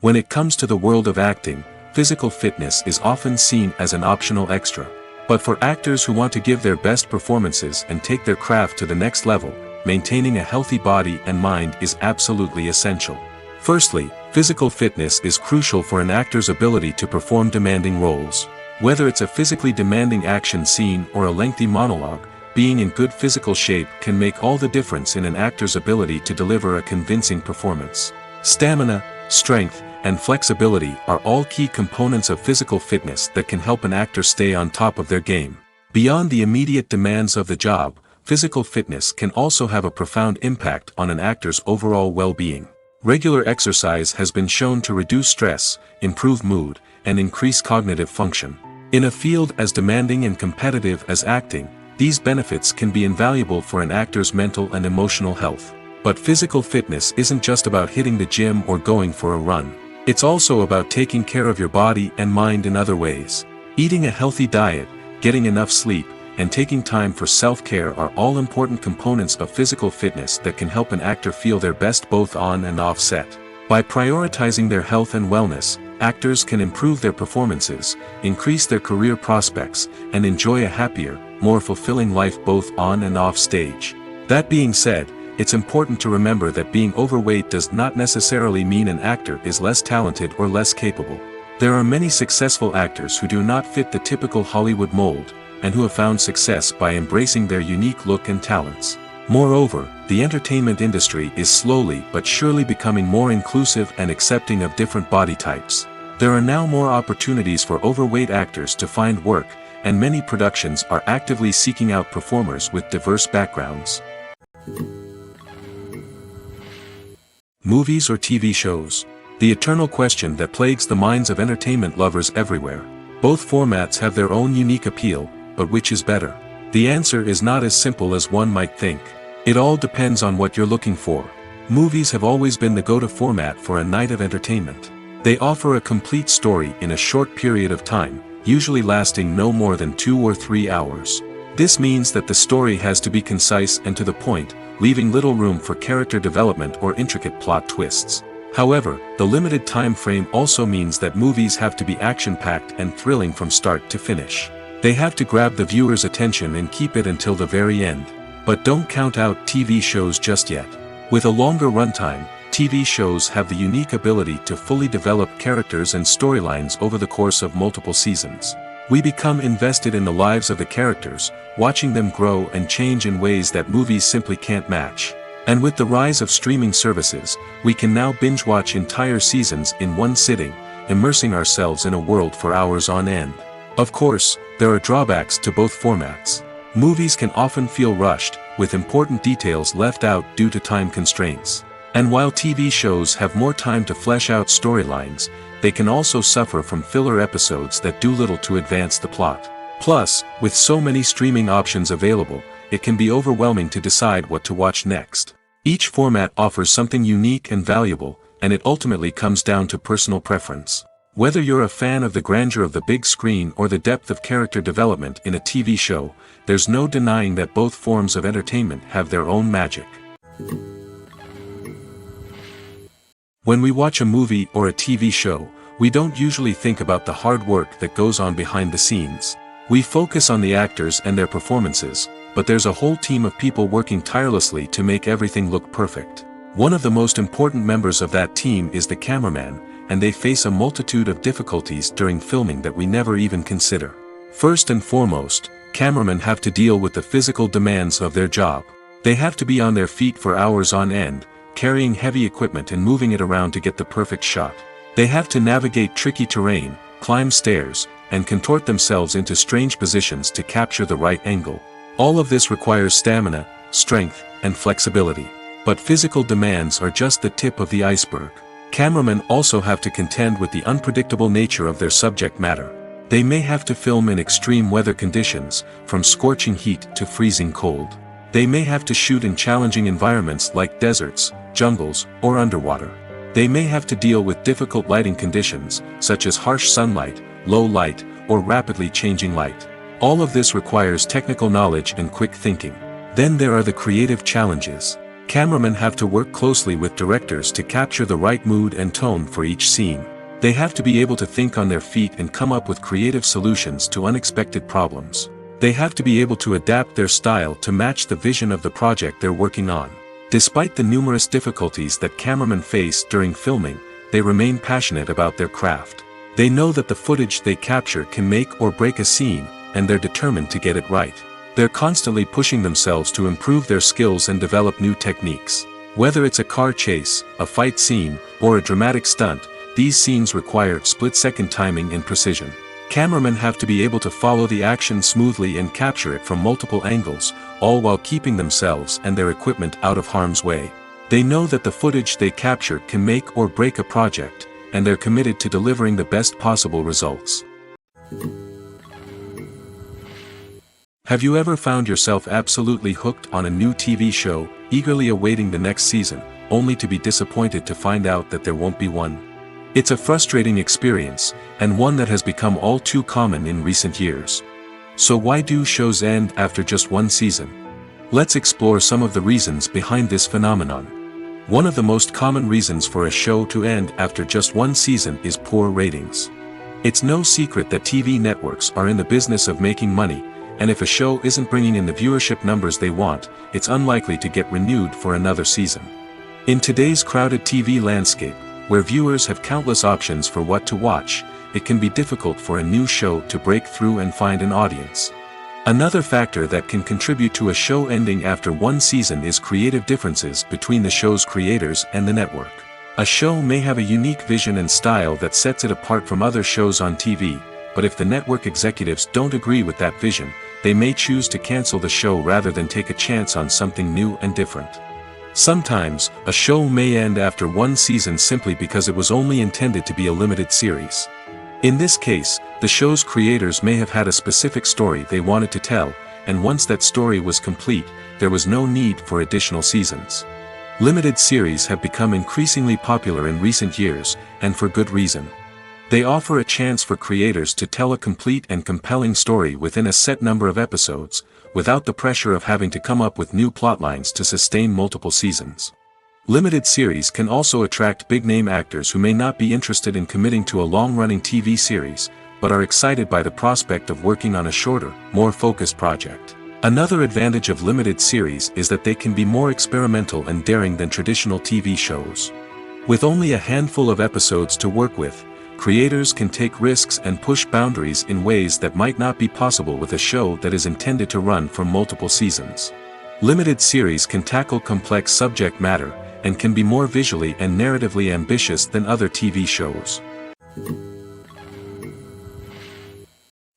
When it comes to the world of acting, physical fitness is often seen as an optional extra. But for actors who want to give their best performances and take their craft to the next level, maintaining a healthy body and mind is absolutely essential. Firstly, physical fitness is crucial for an actor's ability to perform demanding roles. Whether it's a physically demanding action scene or a lengthy monologue, being in good physical shape can make all the difference in an actor's ability to deliver a convincing performance. Stamina, strength, and flexibility are all key components of physical fitness that can help an actor stay on top of their game. Beyond the immediate demands of the job, physical fitness can also have a profound impact on an actor's overall well-being. Regular exercise has been shown to reduce stress, improve mood, and increase cognitive function. In a field as demanding and competitive as acting, these benefits can be invaluable for an actor's mental and emotional health. But physical fitness isn't just about hitting the gym or going for a run. It's also about taking care of your body and mind in other ways. Eating a healthy diet, getting enough sleep, and taking time for self-care are all important components of physical fitness that can help an actor feel their best both on and off set. By prioritizing their health and wellness, actors can improve their performances, increase their career prospects, and enjoy a happier, more fulfilling life both on and off stage. That being said, it's important to remember that being overweight does not necessarily mean an actor is less talented or less capable. There are many successful actors who do not fit the typical Hollywood mold, and who have found success by embracing their unique look and talents. Moreover, the entertainment industry is slowly but surely becoming more inclusive and accepting of different body types. There are now more opportunities for overweight actors to find work, and many productions are actively seeking out performers with diverse backgrounds. Movies or TV shows? The eternal question that plagues the minds of entertainment lovers everywhere. Both formats have their own unique appeal, but which is better? The answer is not as simple as one might think. It all depends on what you're looking for. Movies have always been the go-to format for a night of entertainment. They offer a complete story in a short period of time, usually lasting no more than 2 or 3 hours. This means that the story has to be concise and to the point, leaving little room for character development or intricate plot twists. However, the limited time frame also means that movies have to be action-packed and thrilling from start to finish. They have to grab the viewer's attention and keep it until the very end. But don't count out TV shows just yet. With a longer runtime, TV shows have the unique ability to fully develop characters and storylines over the course of multiple seasons. We become invested in the lives of the characters, watching them grow and change in ways that movies simply can't match. And with the rise of streaming services, we can now binge-watch entire seasons in one sitting, immersing ourselves in a world for hours on end. Of course, there are drawbacks to both formats. Movies can often feel rushed, with important details left out due to time constraints. And while TV shows have more time to flesh out storylines, they can also suffer from filler episodes that do little to advance the plot. Plus, with so many streaming options available, it can be overwhelming to decide what to watch next. Each format offers something unique and valuable, and it ultimately comes down to personal preference. Whether you're a fan of the grandeur of the big screen or the depth of character development in a TV show, there's no denying that both forms of entertainment have their own magic. When we watch a movie or a TV show, we don't usually think about the hard work that goes on behind the scenes. We focus on the actors and their performances, but there's a whole team of people working tirelessly to make everything look perfect. One of the most important members of that team is the cameraman, and they face a multitude of difficulties during filming that we never even consider. First and foremost, cameramen have to deal with the physical demands of their job. They have to be on their feet for hours on end, carrying heavy equipment and moving it around to get the perfect shot. They have to navigate tricky terrain, climb stairs, and contort themselves into strange positions to capture the right angle. All of this requires stamina, strength, and flexibility. But physical demands are just the tip of the iceberg. Cameramen also have to contend with the unpredictable nature of their subject matter. They may have to film in extreme weather conditions, from scorching heat to freezing cold. They may have to shoot in challenging environments like deserts, jungles, or underwater. They may have to deal with difficult lighting conditions, such as harsh sunlight, low light, or rapidly changing light. All of this requires technical knowledge and quick thinking. Then there are the creative challenges. Cameramen have to work closely with directors to capture the right mood and tone for each scene. They have to be able to think on their feet and come up with creative solutions to unexpected problems. They have to be able to adapt their style to match the vision of the project they're working on. Despite the numerous difficulties that cameramen face during filming, they remain passionate about their craft. They know that the footage they capture can make or break a scene, and they're determined to get it right. They're constantly pushing themselves to improve their skills and develop new techniques. Whether it's a car chase, a fight scene, or a dramatic stunt, these scenes require split-second timing and precision. Cameramen have to be able to follow the action smoothly and capture it from multiple angles, all while keeping themselves and their equipment out of harm's way. They know that the footage they capture can make or break a project, and they're committed to delivering the best possible results. Have you ever found yourself absolutely hooked on a new TV show, eagerly awaiting the next season, only to be disappointed to find out that there won't be one? It's a frustrating experience, and one that has become all too common in recent years. So why do shows end after just one season? Let's explore some of the reasons behind this phenomenon. One of the most common reasons for a show to end after just one season is poor ratings. It's no secret that TV networks are in the business of making money, and if a show isn't bringing in the viewership numbers they want, it's unlikely to get renewed for another season. In today's crowded TV landscape, where viewers have countless options for what to watch, it can be difficult for a new show to break through and find an audience. Another factor that can contribute to a show ending after one season is creative differences between the show's creators and the network. A show may have a unique vision and style that sets it apart from other shows on TV, but if the network executives don't agree with that vision, they may choose to cancel the show rather than take a chance on something new and different. Sometimes, a show may end after one season simply because it was only intended to be a limited series. In this case, the show's creators may have had a specific story they wanted to tell, and once that story was complete, there was no need for additional seasons. Limited series have become increasingly popular in recent years, and for good reason. They offer a chance for creators to tell a complete and compelling story within a set number of episodes, without the pressure of having to come up with new plotlines to sustain multiple seasons. Limited series can also attract big-name actors who may not be interested in committing to a long-running TV series, but are excited by the prospect of working on a shorter, more focused project. Another advantage of limited series is that they can be more experimental and daring than traditional TV shows. With only a handful of episodes to work with, creators can take risks and push boundaries in ways that might not be possible with a show that is intended to run for multiple seasons. Limited series can tackle complex subject matter, and can be more visually and narratively ambitious than other TV shows.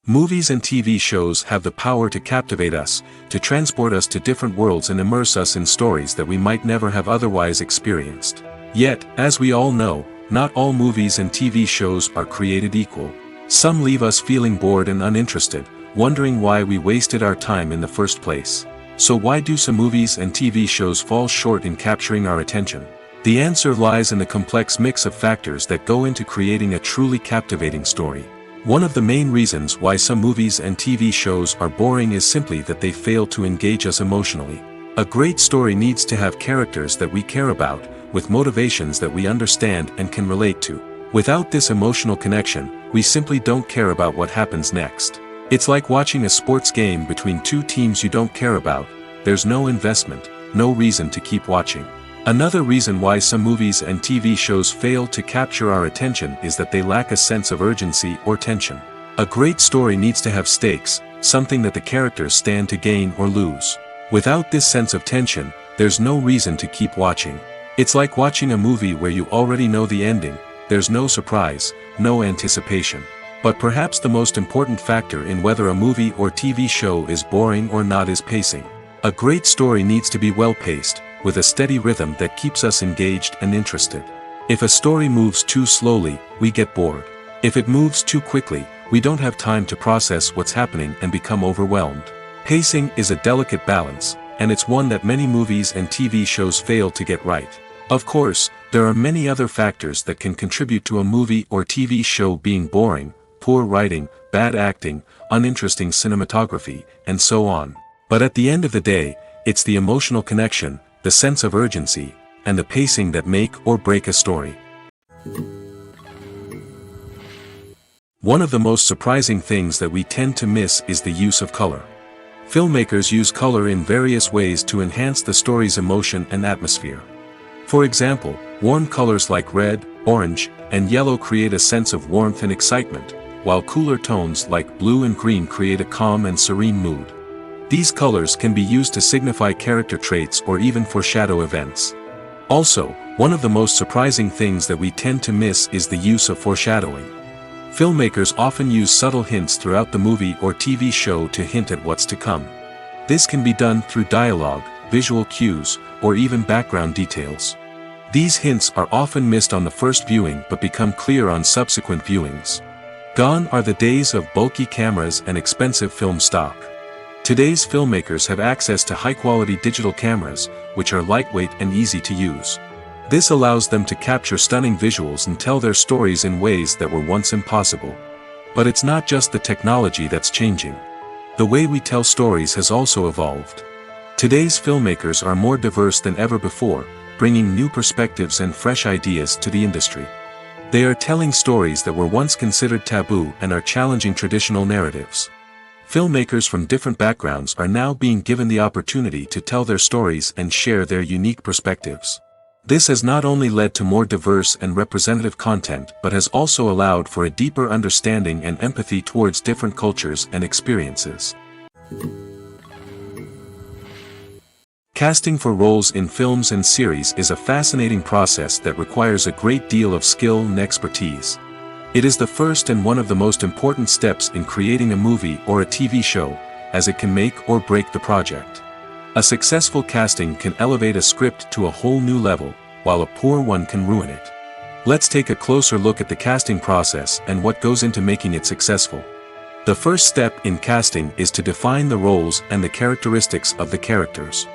Movies and TV shows have the power to captivate us, to transport us to different worlds and immerse us in stories that we might never have otherwise experienced. Yet, as we all know, not all movies and TV shows are created equal. Some leave us feeling bored and uninterested, wondering why we wasted our time in the first place. So why do some movies and TV shows fall short in capturing our attention? The answer lies in the complex mix of factors that go into creating a truly captivating story. One of the main reasons why some movies and TV shows are boring is simply that they fail to engage us emotionally. A great story needs to have characters that we care about, with motivations that we understand and can relate to. Without this emotional connection, we simply don't care about what happens next. It's like watching a sports game between two teams you don't care about. There's no investment, no reason to keep watching. Another reason why some movies and TV shows fail to capture our attention is that they lack a sense of urgency or tension. A great story needs to have stakes, something that the characters stand to gain or lose. Without this sense of tension, there's no reason to keep watching. It's like watching a movie where you already know the ending, there's no surprise, no anticipation. But perhaps the most important factor in whether a movie or TV show is boring or not is pacing. A great story needs to be well-paced, with a steady rhythm that keeps us engaged and interested. If a story moves too slowly, we get bored. If it moves too quickly, we don't have time to process what's happening and become overwhelmed. Pacing is a delicate balance, and it's one that many movies and TV shows fail to get right. Of course, there are many other factors that can contribute to a movie or TV show being boring: poor writing, bad acting, uninteresting cinematography, and so on. But at the end of the day, it's the emotional connection, the sense of urgency, and the pacing that make or break a story. One of the most surprising things that we tend to miss is the use of color. Filmmakers use color in various ways to enhance the story's emotion and atmosphere. For example, warm colors like red, orange, and yellow create a sense of warmth and excitement, while cooler tones like blue and green create a calm and serene mood. These colors can be used to signify character traits or even foreshadow events. Also, one of the most surprising things that we tend to miss is the use of foreshadowing. Filmmakers often use subtle hints throughout the movie or TV show to hint at what's to come. This can be done through dialogue, visual cues, or even background details. These hints are often missed on the first viewing but become clear on subsequent viewings. Gone are the days of bulky cameras and expensive film stock. Today's filmmakers have access to high-quality digital cameras, which are lightweight and easy to use. This allows them to capture stunning visuals and tell their stories in ways that were once impossible. But it's not just the technology that's changing. The way we tell stories has also evolved. Today's filmmakers are more diverse than ever before, bringing new perspectives and fresh ideas to the industry. They are telling stories that were once considered taboo and are challenging traditional narratives. Filmmakers from different backgrounds are now being given the opportunity to tell their stories and share their unique perspectives. This has not only led to more diverse and representative content but has also allowed for a deeper understanding and empathy towards different cultures and experiences. Casting for roles in films and series is a fascinating process that requires a great deal of skill and expertise. It is the first and one of the most important steps in creating a movie or a TV show, as it can make or break the project. A successful casting can elevate a script to a whole new level, while a poor one can ruin it. Let's take a closer look at the casting process and what goes into making it successful. The first step in casting is to define the roles and the characteristics of the characters.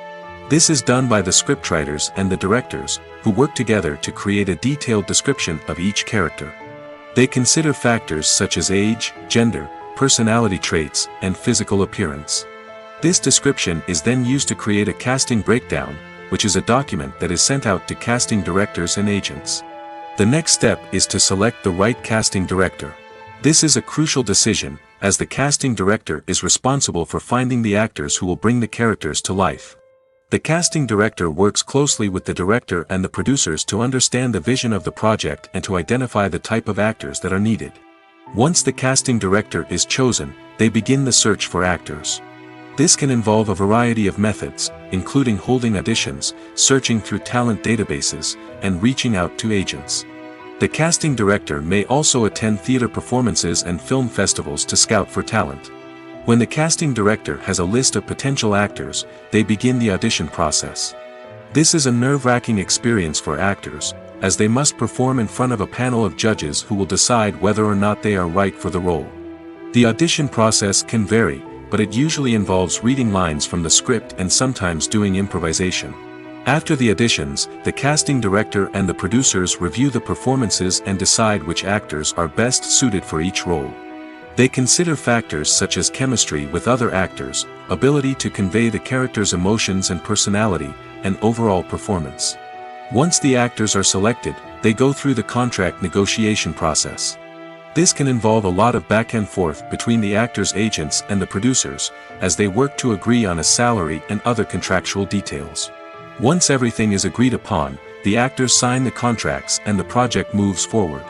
This is done by the scriptwriters and the directors, who work together to create a detailed description of each character. They consider factors such as age, gender, personality traits, and physical appearance. This description is then used to create a casting breakdown, which is a document that is sent out to casting directors and agents. The next step is to select the right casting director. This is a crucial decision, as the casting director is responsible for finding the actors who will bring the characters to life. The casting director works closely with the director and the producers to understand the vision of the project and to identify the type of actors that are needed. Once the casting director is chosen, they begin the search for actors. This can involve a variety of methods, including holding auditions, searching through talent databases, and reaching out to agents. The casting director may also attend theater performances and film festivals to scout for talent. When the casting director has a list of potential actors, they begin the audition process. This is a nerve-wracking experience for actors, as they must perform in front of a panel of judges who will decide whether or not they are right for the role. The audition process can vary, but it usually involves reading lines from the script and sometimes doing improvisation. After the auditions, the casting director and the producers review the performances and decide which actors are best suited for each role. They consider factors such as chemistry with other actors, ability to convey the character's emotions and personality, and overall performance. Once the actors are selected, they go through the contract negotiation process. This can involve a lot of back and forth between the actors' agents and the producers, as they work to agree on a salary and other contractual details. Once everything is agreed upon, the actors sign the contracts and the project moves forward.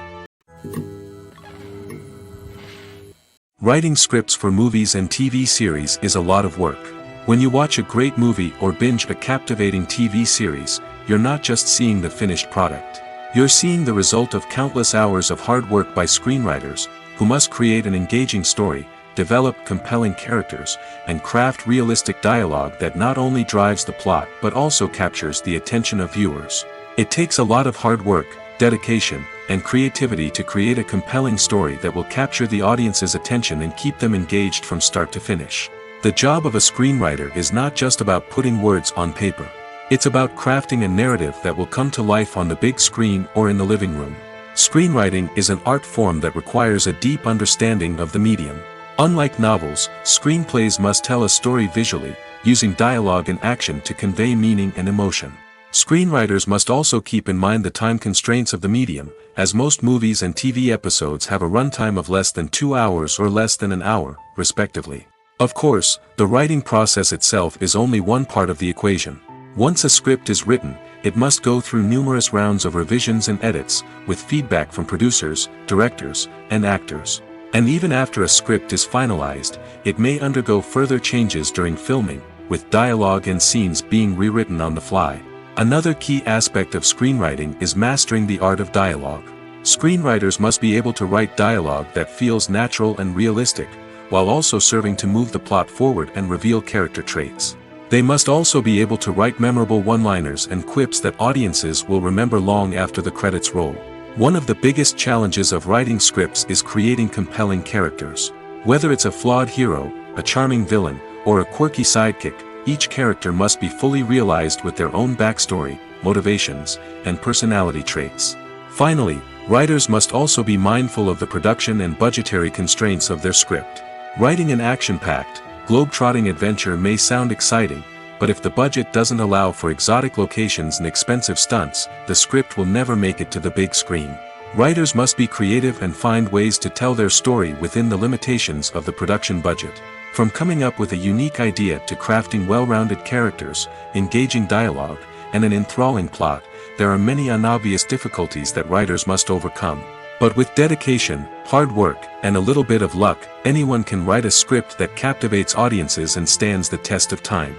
Writing scripts for movies and TV series is a lot of work. When you watch a great movie or binge a captivating TV series, you're not just seeing the finished product. You're seeing the result of countless hours of hard work by screenwriters, who must create an engaging story, develop compelling characters, and craft realistic dialogue that not only drives the plot but also captures the attention of viewers. It takes a lot of hard work, dedication, and creativity to create a compelling story that will capture the audience's attention and keep them engaged from start to finish. The job of a screenwriter is not just about putting words on paper. It's about crafting a narrative that will come to life on the big screen or in the living room. Screenwriting is an art form that requires a deep understanding of the medium. Unlike novels, screenplays must tell a story visually, using dialogue and action to convey meaning and emotion. Screenwriters must also keep in mind the time constraints of the medium, as most movies and TV episodes have a runtime of less than 2 hours or less than an hour, respectively. Of course, the writing process itself is only one part of the equation. Once a script is written, it must go through numerous rounds of revisions and edits, with feedback from producers, directors, and actors. And even after a script is finalized, it may undergo further changes during filming, with dialogue and scenes being rewritten on the fly. Another key aspect of screenwriting is mastering the art of dialogue. Screenwriters must be able to write dialogue that feels natural and realistic, while also serving to move the plot forward and reveal character traits. They must also be able to write memorable one-liners and quips that audiences will remember long after the credits roll. One of the biggest challenges of writing scripts is creating compelling characters. Whether it's a flawed hero, a charming villain, or a quirky sidekick, each character must be fully realized with their own backstory, motivations, and personality traits. Finally, writers must also be mindful of the production and budgetary constraints of their script. Writing an action-packed, globe-trotting adventure may sound exciting, but if the budget doesn't allow for exotic locations and expensive stunts, the script will never make it to the big screen. Writers must be creative and find ways to tell their story within the limitations of the production budget. From coming up with a unique idea to crafting well-rounded characters, engaging dialogue, and an enthralling plot, there are many unobvious difficulties that writers must overcome. But with dedication, hard work, and a little bit of luck, anyone can write a script that captivates audiences and stands the test of time.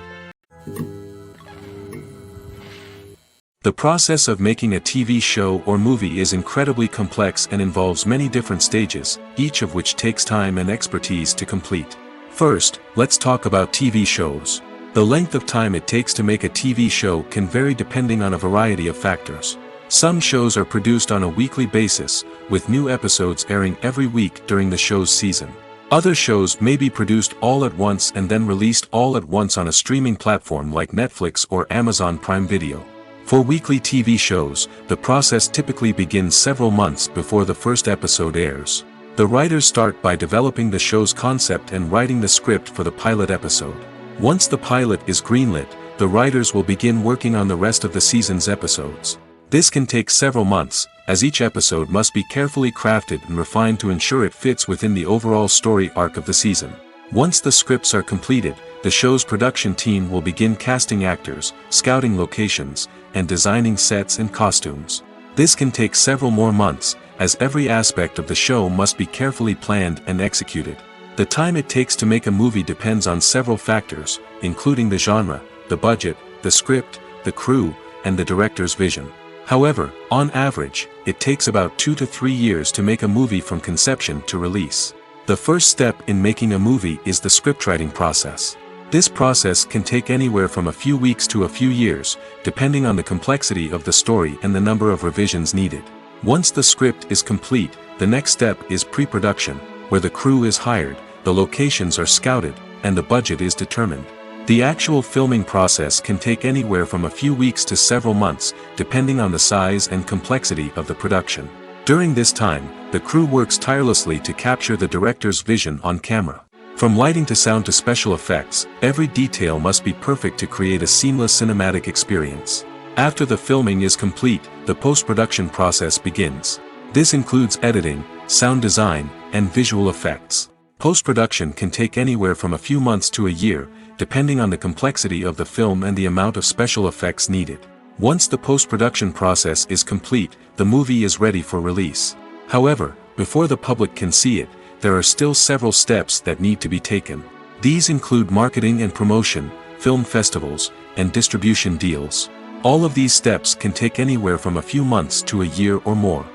The process of making a TV show or movie is incredibly complex and involves many different stages, each of which takes time and expertise to complete. First, let's talk about TV shows. The length of time it takes to make a TV show can vary depending on a variety of factors. Some shows are produced on a weekly basis, with new episodes airing every week during the show's season. Other shows may be produced all at once and then released all at once on a streaming platform like Netflix or Amazon Prime Video. For weekly TV shows, the process typically begins several months before the first episode airs. The writers start by developing the show's concept and writing the script for the pilot episode. Once the pilot is greenlit, the writers will begin working on the rest of the season's episodes. This can take several months, as each episode must be carefully crafted and refined to ensure it fits within the overall story arc of the season. Once the scripts are completed, the show's production team will begin casting actors, scouting locations, and designing sets and costumes. This can take several more months, as every aspect of the show must be carefully planned and executed. The time it takes to make a movie depends on several factors, including the genre, the budget, the script, the crew, and the director's vision. However, on average, it takes about 2 to 3 years to make a movie from conception to release. The first step in making a movie is the scriptwriting process. This process can take anywhere from a few weeks to a few years, depending on the complexity of the story and the number of revisions needed. Once the script is complete, the next step is pre-production, where the crew is hired, the locations are scouted, and the budget is determined. The actual filming process can take anywhere from a few weeks to several months, depending on the size and complexity of the production. During this time, the crew works tirelessly to capture the director's vision on camera. From lighting to sound to special effects, every detail must be perfect to create a seamless cinematic experience. After the filming is complete, the post-production process begins. This includes editing, sound design, and visual effects. Post-production can take anywhere from a few months to a year, depending on the complexity of the film and the amount of special effects needed. Once the post-production process is complete, the movie is ready for release. However, before the public can see it, there are still several steps that need to be taken. These include marketing and promotion, film festivals, and distribution deals. All of these steps can take anywhere from a few months to a year or more.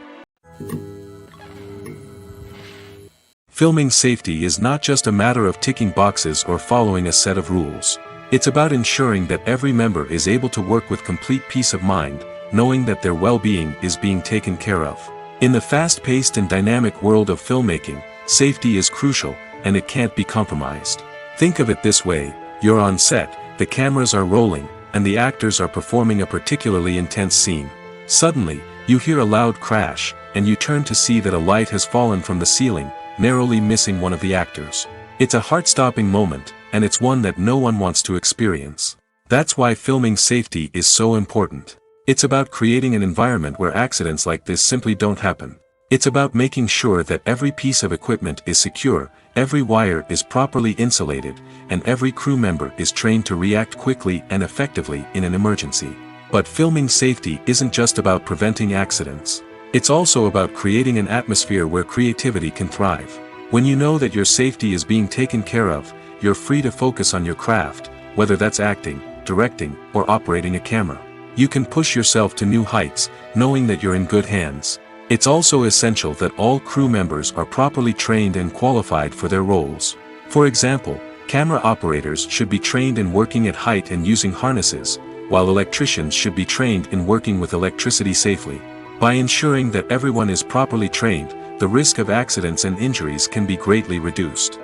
Filming safety is not just a matter of ticking boxes or following a set of rules. It's about ensuring that every member is able to work with complete peace of mind, knowing that their well-being is being taken care of. In the fast-paced and dynamic world of filmmaking, safety is crucial, and it can't be compromised. Think of it this way: you're on set, the cameras are rolling, and the actors are performing a particularly intense scene. Suddenly, you hear a loud crash, and you turn to see that a light has fallen from the ceiling, narrowly missing one of the actors. It's a heart-stopping moment, and it's one that no one wants to experience. That's why filming safety is so important. It's about creating an environment where accidents like this simply don't happen. It's about making sure that every piece of equipment is secure, every wire is properly insulated, and every crew member is trained to react quickly and effectively in an emergency. But filming safety isn't just about preventing accidents. It's also about creating an atmosphere where creativity can thrive. When you know that your safety is being taken care of, you're free to focus on your craft, whether that's acting, directing, or operating a camera. You can push yourself to new heights, knowing that you're in good hands. It's also essential that all crew members are properly trained and qualified for their roles. For example, camera operators should be trained in working at height and using harnesses, while electricians should be trained in working with electricity safely. By ensuring that everyone is properly trained, the risk of accidents and injuries can be greatly reduced.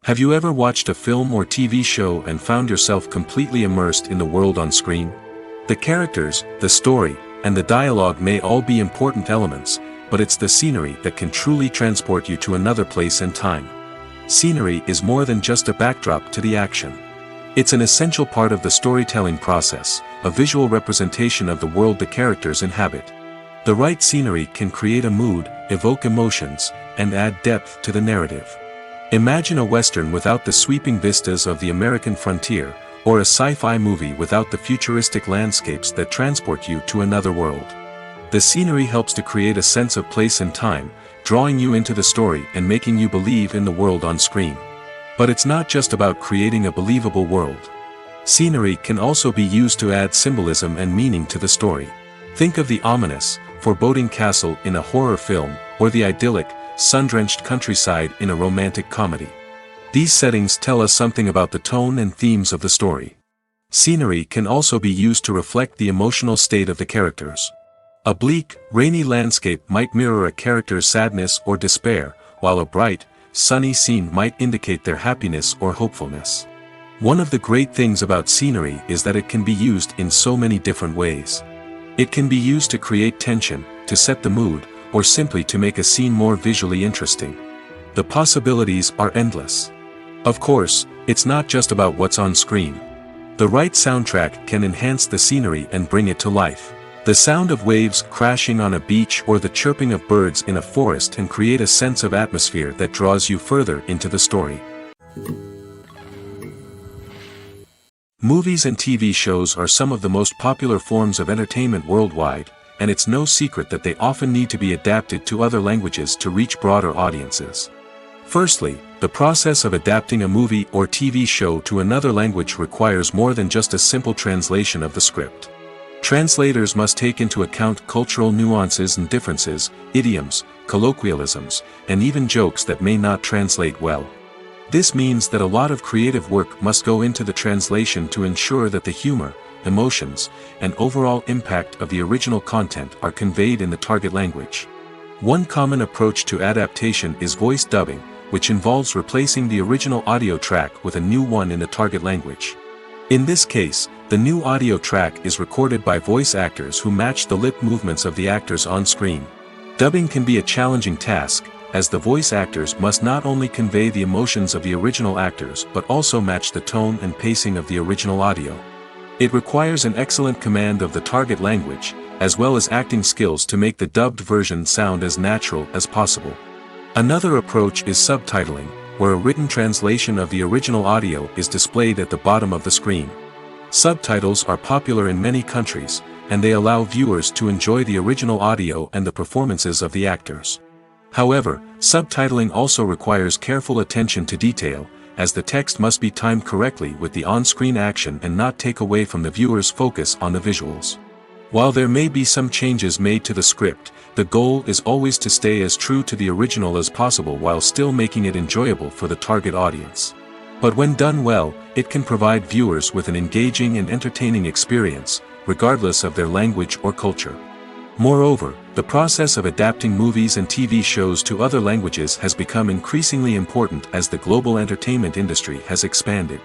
Have you ever watched a film or TV show and found yourself completely immersed in the world on screen? The characters, the story, and the dialogue may all be important elements, but it's the scenery that can truly transport you to another place and time. Scenery is more than just a backdrop to the action. It's an essential part of the storytelling process, a visual representation of the world the characters inhabit. The right scenery can create a mood, evoke emotions, and add depth to the narrative. Imagine a Western without the sweeping vistas of the American frontier, or a sci-fi movie without the futuristic landscapes that transport you to another world. The scenery helps to create a sense of place and time, drawing you into the story and making you believe in the world on screen. But it's not just about creating a believable world. Scenery can also be used to add symbolism and meaning to the story. Think of the ominous, foreboding castle in a horror film, or the idyllic, sun-drenched countryside in a romantic comedy. These settings tell us something about the tone and themes of the story. Scenery can also be used to reflect the emotional state of the characters. A bleak, rainy landscape might mirror a character's sadness or despair, while a bright, sunny scene might indicate their happiness or hopefulness. One of the great things about scenery is that it can be used in so many different ways. It can be used to create tension, to set the mood, or simply to make a scene more visually interesting. The possibilities are endless. Of course, it's not just about what's on screen. The right soundtrack can enhance the scenery and bring it to life. The sound of waves crashing on a beach or the chirping of birds in a forest can create a sense of atmosphere that draws you further into the story. Movies and TV shows are some of the most popular forms of entertainment worldwide, and it's no secret that they often need to be adapted to other languages to reach broader audiences. Firstly, the process of adapting a movie or TV show to another language requires more than just a simple translation of the script. Translators must take into account cultural nuances and differences, idioms, colloquialisms, and even jokes that may not translate well. This means that a lot of creative work must go into the translation to ensure that the humor, emotions, and overall impact of the original content are conveyed in the target language. One common approach to adaptation is voice dubbing, which involves replacing the original audio track with a new one in the target language. In this case, the new audio track is recorded by voice actors who match the lip movements of the actors on screen. Dubbing can be a challenging task, as the voice actors must not only convey the emotions of the original actors but also match the tone and pacing of the original audio. It requires an excellent command of the target language, as well as acting skills to make the dubbed version sound as natural as possible. Another approach is subtitling, where a written translation of the original audio is displayed at the bottom of the screen. Subtitles are popular in many countries, and they allow viewers to enjoy the original audio and the performances of the actors. However, subtitling also requires careful attention to detail, as the text must be timed correctly with the on-screen action and not take away from the viewer's focus on the visuals. While there may be some changes made to the script, the goal is always to stay as true to the original as possible while still making it enjoyable for the target audience. But when done well, it can provide viewers with an engaging and entertaining experience, regardless of their language or culture. Moreover, the process of adapting movies and TV shows to other languages has become increasingly important as the global entertainment industry has expanded.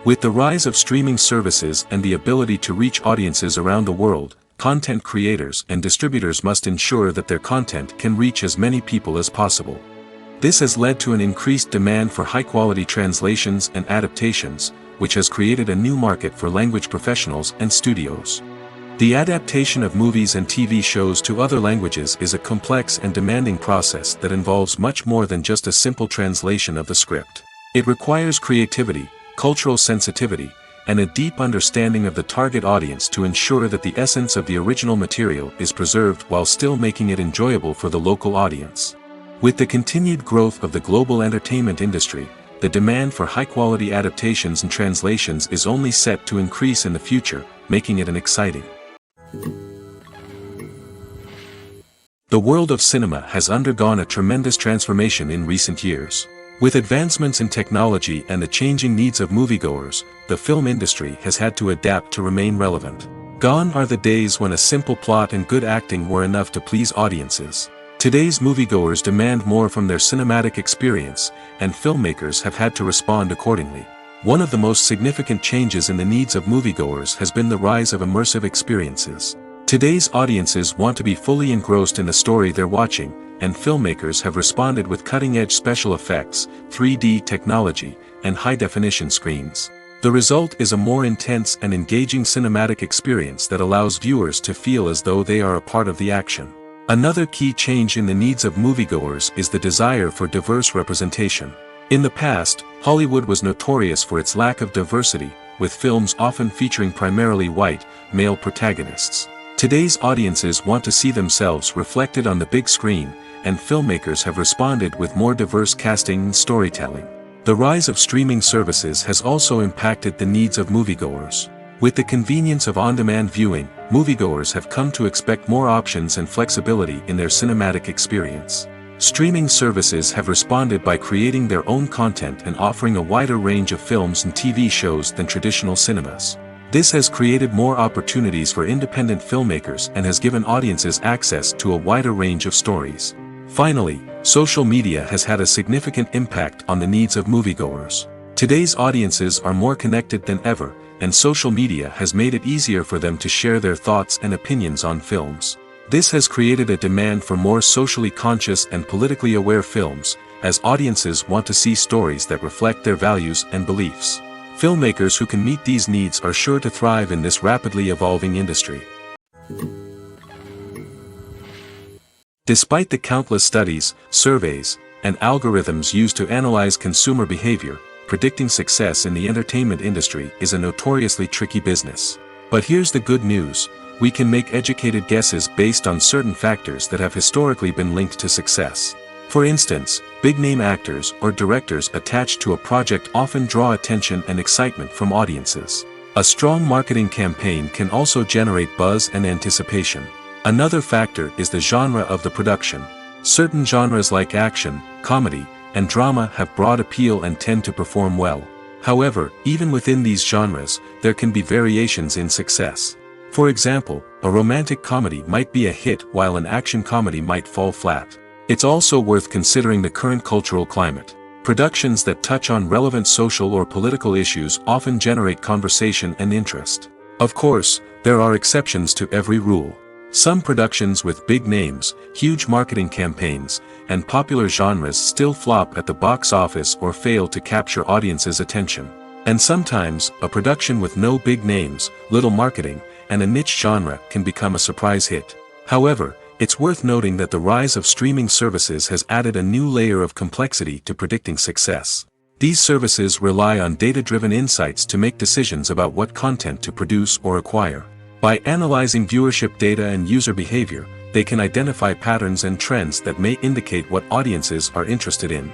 With the rise of streaming services and the ability to reach audiences around the world, content creators and distributors must ensure that their content can reach as many people as possible. This has led to an increased demand for high-quality translations and adaptations, which has created a new market for language professionals and studios. The adaptation of movies and TV shows to other languages is a complex and demanding process that involves much more than just a simple translation of the script. It requires creativity, cultural sensitivity, and a deep understanding of the target audience to ensure that the essence of the original material is preserved while still making it enjoyable for the local audience. With the continued growth of the global entertainment industry, the demand for high-quality adaptations and translations is only set to increase in the future, making it an exciting. The world of cinema has undergone a tremendous transformation in recent years. With advancements in technology and the changing needs of moviegoers, the film industry has had to adapt to remain relevant. Gone are the days when a simple plot and good acting were enough to please audiences. Today's moviegoers demand more from their cinematic experience, and filmmakers have had to respond accordingly. One of the most significant changes in the needs of moviegoers has been the rise of immersive experiences. Today's audiences want to be fully engrossed in the story they're watching, and filmmakers have responded with cutting-edge special effects, 3D technology, and high-definition screens. The result is a more intense and engaging cinematic experience that allows viewers to feel as though they are a part of the action. Another key change in the needs of moviegoers is the desire for diverse representation. In the past, Hollywood was notorious for its lack of diversity, with films often featuring primarily white, male protagonists. Today's audiences want to see themselves reflected on the big screen, and filmmakers have responded with more diverse casting and storytelling. The rise of streaming services has also impacted the needs of moviegoers. With the convenience of on-demand viewing, moviegoers have come to expect more options and flexibility in their cinematic experience. Streaming services have responded by creating their own content and offering a wider range of films and TV shows than traditional cinemas. This has created more opportunities for independent filmmakers and has given audiences access to a wider range of stories. Finally, social media has had a significant impact on the needs of moviegoers. Today's audiences are more connected than ever, and social media has made it easier for them to share their thoughts and opinions on films. This has created a demand for more socially conscious and politically aware films, as audiences want to see stories that reflect their values and beliefs. Filmmakers who can meet these needs are sure to thrive in this rapidly evolving industry. Despite the countless studies, surveys, and algorithms used to analyze consumer behavior, predicting success in the entertainment industry is a notoriously tricky business. But here's the good news. We can make educated guesses based on certain factors that have historically been linked to success. For instance, big-name actors or directors attached to a project often draw attention and excitement from audiences. A strong marketing campaign can also generate buzz and anticipation. Another factor is the genre of the production. Certain genres like action, comedy, and drama have broad appeal and tend to perform well. However, even within these genres, there can be variations in success. For example, a romantic comedy might be a hit while an action comedy might fall flat. It's also worth considering the current cultural climate. Productions that touch on relevant social or political issues often generate conversation and interest. Of course, there are exceptions to every rule. Some productions with big names, huge marketing campaigns, and popular genres still flop at the box office or fail to capture audiences' attention. And sometimes, a production with no big names, little marketing, and a niche genre can become a surprise hit. However, it's worth noting that the rise of streaming services has added a new layer of complexity to predicting success. These services rely on data-driven insights to make decisions about what content to produce or acquire. By analyzing viewership data and user behavior, they can identify patterns and trends that may indicate what audiences are interested in.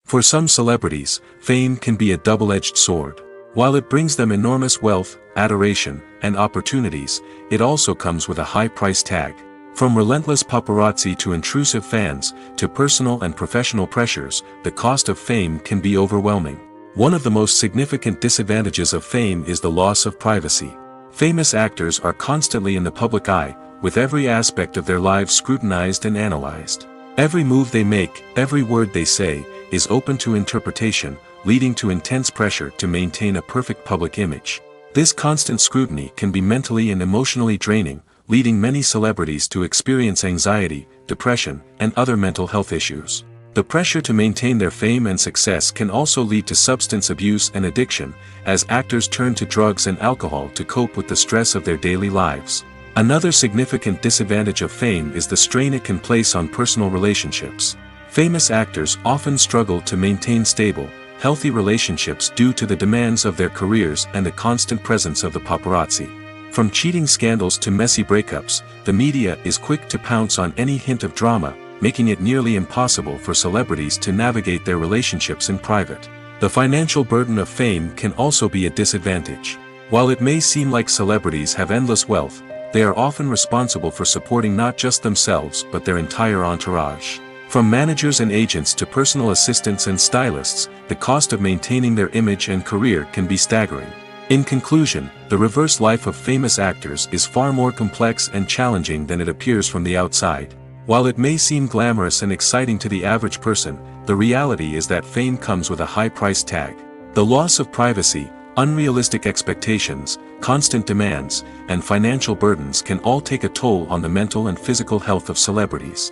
For some celebrities, fame can be a double-edged sword. While it brings them enormous wealth, adoration, and opportunities, it also comes with a high price tag. From relentless paparazzi to intrusive fans, to personal and professional pressures, the cost of fame can be overwhelming. One of the most significant disadvantages of fame is the loss of privacy. Famous actors are constantly in the public eye, with every aspect of their lives scrutinized and analyzed. Every move they make, every word they say, is open to interpretation, leading to intense pressure to maintain a perfect public image. This constant scrutiny can be mentally and emotionally draining, leading many celebrities to experience anxiety, depression, and other mental health issues. The pressure to maintain their fame and success can also lead to substance abuse and addiction, as actors turn to drugs and alcohol to cope with the stress of their daily lives. Another significant disadvantage of fame is the strain it can place on personal relationships. Famous actors often struggle to maintain stable, healthy relationships due to the demands of their careers and the constant presence of the paparazzi. From cheating scandals to messy breakups, the media is quick to pounce on any hint of drama, making it nearly impossible for celebrities to navigate their relationships in private. The financial burden of fame can also be a disadvantage. While it may seem like celebrities have endless wealth, they are often responsible for supporting not just themselves but their entire entourage. From managers and agents to personal assistants and stylists, the cost of maintaining their image and career can be staggering. In conclusion, the reverse life of famous actors is far more complex and challenging than it appears from the outside. While it may seem glamorous and exciting to the average person, the reality is that fame comes with a high price tag. The loss of privacy, unrealistic expectations, constant demands, and financial burdens can all take a toll on the mental and physical health of celebrities.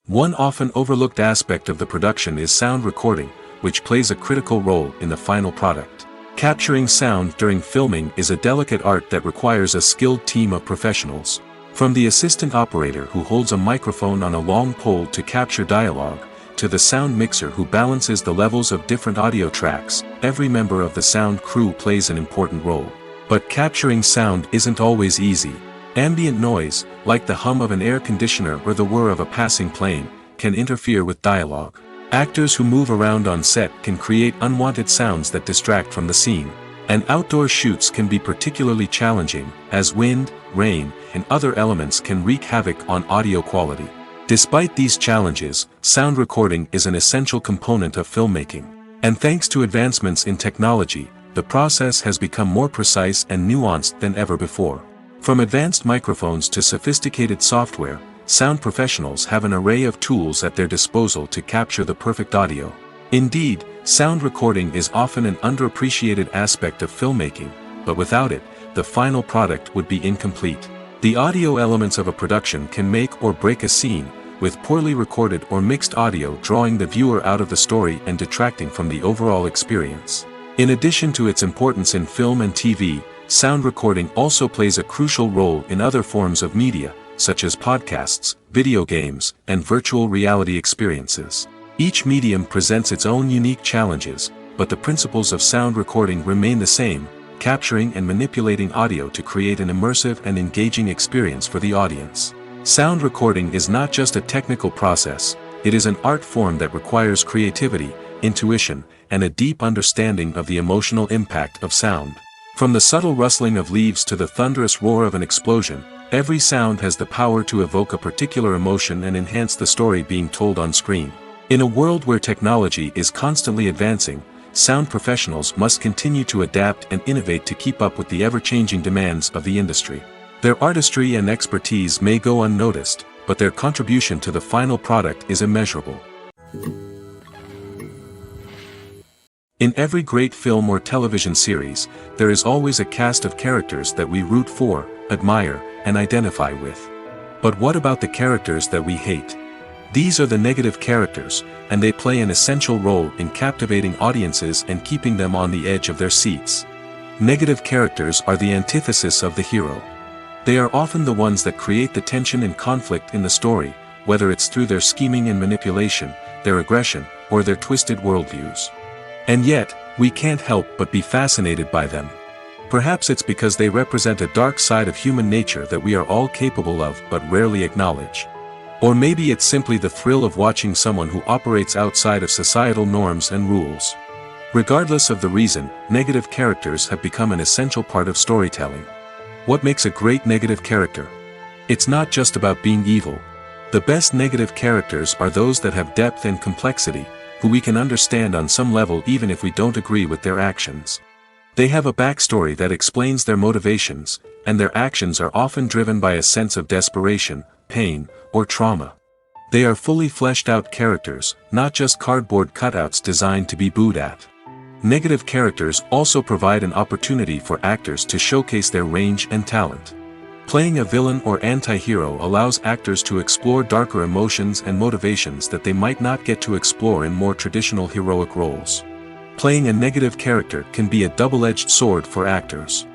One often overlooked aspect of the production is sound recording, which plays a critical role in the final product. Capturing sound during filming is a delicate art that requires a skilled team of professionals. From the assistant operator who holds a microphone on a long pole to capture dialogue, to the sound mixer who balances the levels of different audio tracks, every member of the sound crew plays an important role. But capturing sound isn't always easy. Ambient noise, like the hum of an air conditioner or the whir of a passing plane, can interfere with dialogue. Actors who move around on set can create unwanted sounds that distract from the scene. And outdoor shoots can be particularly challenging, as wind, rain, and other elements can wreak havoc on audio quality. Despite these challenges, sound recording is an essential component of filmmaking. And thanks to advancements in technology, the process has become more precise and nuanced than ever before. From advanced microphones to sophisticated software, sound professionals have an array of tools at their disposal to capture the perfect audio. Indeed, sound recording is often an underappreciated aspect of filmmaking, but without it, the final product would be incomplete. The audio elements of a production can make or break a scene, with poorly recorded or mixed audio drawing the viewer out of the story and detracting from the overall experience. In addition to its importance in film and TV, sound recording also plays a crucial role in other forms of media, such as podcasts, video games, and virtual reality experiences. Each medium presents its own unique challenges, but the principles of sound recording remain the same, capturing and manipulating audio to create an immersive and engaging experience for the audience. Sound recording is not just a technical process, it is an art form that requires creativity, intuition, and a deep understanding of the emotional impact of sound. From the subtle rustling of leaves to the thunderous roar of an explosion, every sound has the power to evoke a particular emotion and enhance the story being told on screen. In a world where technology is constantly advancing, sound professionals must continue to adapt and innovate to keep up with the ever-changing demands of the industry. Their artistry and expertise may go unnoticed, but their contribution to the final product is immeasurable. In every great film or television series, there is always a cast of characters that we root for, admire, and identify with. But what about the characters that we hate? These are the negative characters, and they play an essential role in captivating audiences and keeping them on the edge of their seats. Negative characters are the antithesis of the hero. They are often the ones that create the tension and conflict in the story, whether it's through their scheming and manipulation, their aggression, or their twisted worldviews. And yet, we can't help but be fascinated by them. Perhaps it's because they represent a dark side of human nature that we are all capable of but rarely acknowledge. Or maybe it's simply the thrill of watching someone who operates outside of societal norms and rules. Regardless of the reason, negative characters have become an essential part of storytelling. What makes a great negative character? It's not just about being evil. The best negative characters are those that have depth and complexity, who we can understand on some level even if we don't agree with their actions. They have a backstory that explains their motivations, and their actions are often driven by a sense of desperation, pain, or trauma. They are fully fleshed out characters, not just cardboard cutouts designed to be booed at. Negative characters also provide an opportunity for actors to showcase their range and talent. Playing a villain or anti-hero allows actors to explore darker emotions and motivations that they might not get to explore in more traditional heroic roles. Playing a negative character can be a double-edged sword for actors.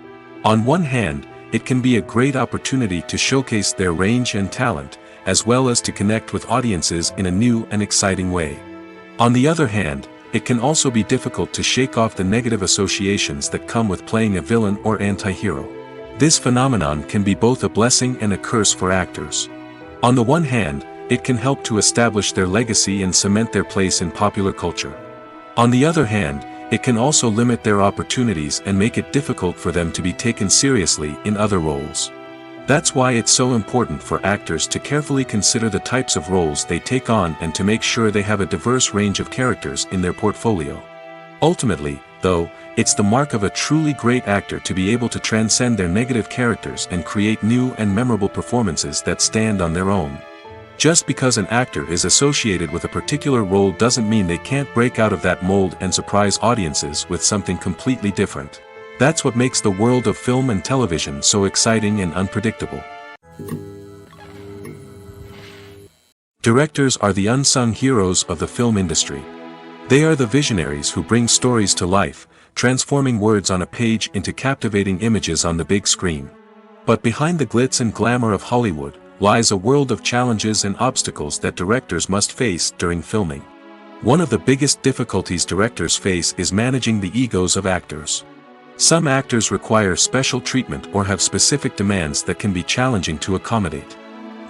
On one hand, it can be a great opportunity to showcase their range and talent, as well as to connect with audiences in a new and exciting way. On the other hand, it can also be difficult to shake off the negative associations that come with playing a villain or anti-hero. This phenomenon can be both a blessing and a curse for actors. On the one hand, it can help to establish their legacy and cement their place in popular culture. On the other hand, it can also limit their opportunities and make it difficult for them to be taken seriously in other roles. That's why it's so important for actors to carefully consider the types of roles they take on and to make sure they have a diverse range of characters in their portfolio. Ultimately, though, it's the mark of a truly great actor to be able to transcend their negative characters and create new and memorable performances that stand on their own. Just because an actor is associated with a particular role doesn't mean they can't break out of that mold and surprise audiences with something completely different. That's what makes the world of film and television so exciting and unpredictable. Directors are the unsung heroes of the film industry. They are the visionaries who bring stories to life, transforming words on a page into captivating images on the big screen. But behind the glitz and glamour of Hollywood, lies a world of challenges and obstacles that directors must face during filming. One of the biggest difficulties directors face is managing the egos of actors. Some actors require special treatment or have specific demands that can be challenging to accommodate.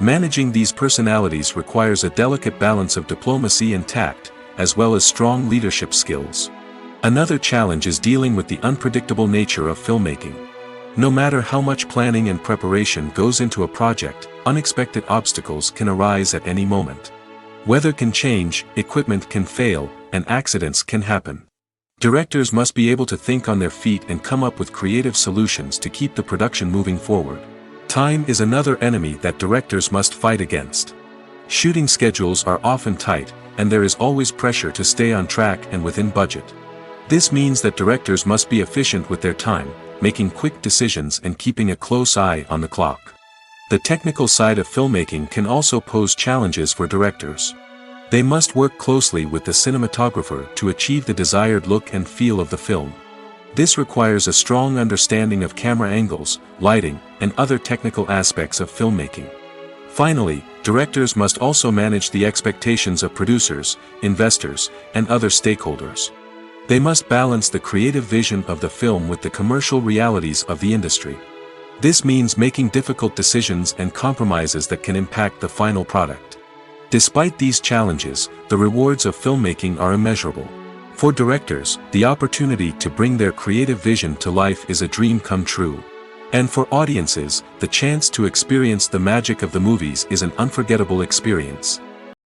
Managing these personalities requires a delicate balance of diplomacy and tact, as well as strong leadership skills. Another challenge is dealing with the unpredictable nature of filmmaking. No matter how much planning and preparation goes into a project, unexpected obstacles can arise at any moment. Weather can change, equipment can fail, and accidents can happen. Directors must be able to think on their feet and come up with creative solutions to keep the production moving forward. Time is another enemy that directors must fight against. Shooting schedules are often tight, and there is always pressure to stay on track and within budget. This means that directors must be efficient with their time, making quick decisions and keeping a close eye on the clock. The technical side of filmmaking can also pose challenges for directors. They must work closely with the cinematographer to achieve the desired look and feel of the film. This requires a strong understanding of camera angles, lighting, and other technical aspects of filmmaking. Finally, directors must also manage the expectations of producers, investors, and other stakeholders. They must balance the creative vision of the film with the commercial realities of the industry. This means making difficult decisions and compromises that can impact the final product. Despite these challenges, the rewards of filmmaking are immeasurable. For directors, the opportunity to bring their creative vision to life is a dream come true. And for audiences, the chance to experience the magic of the movies is an unforgettable experience.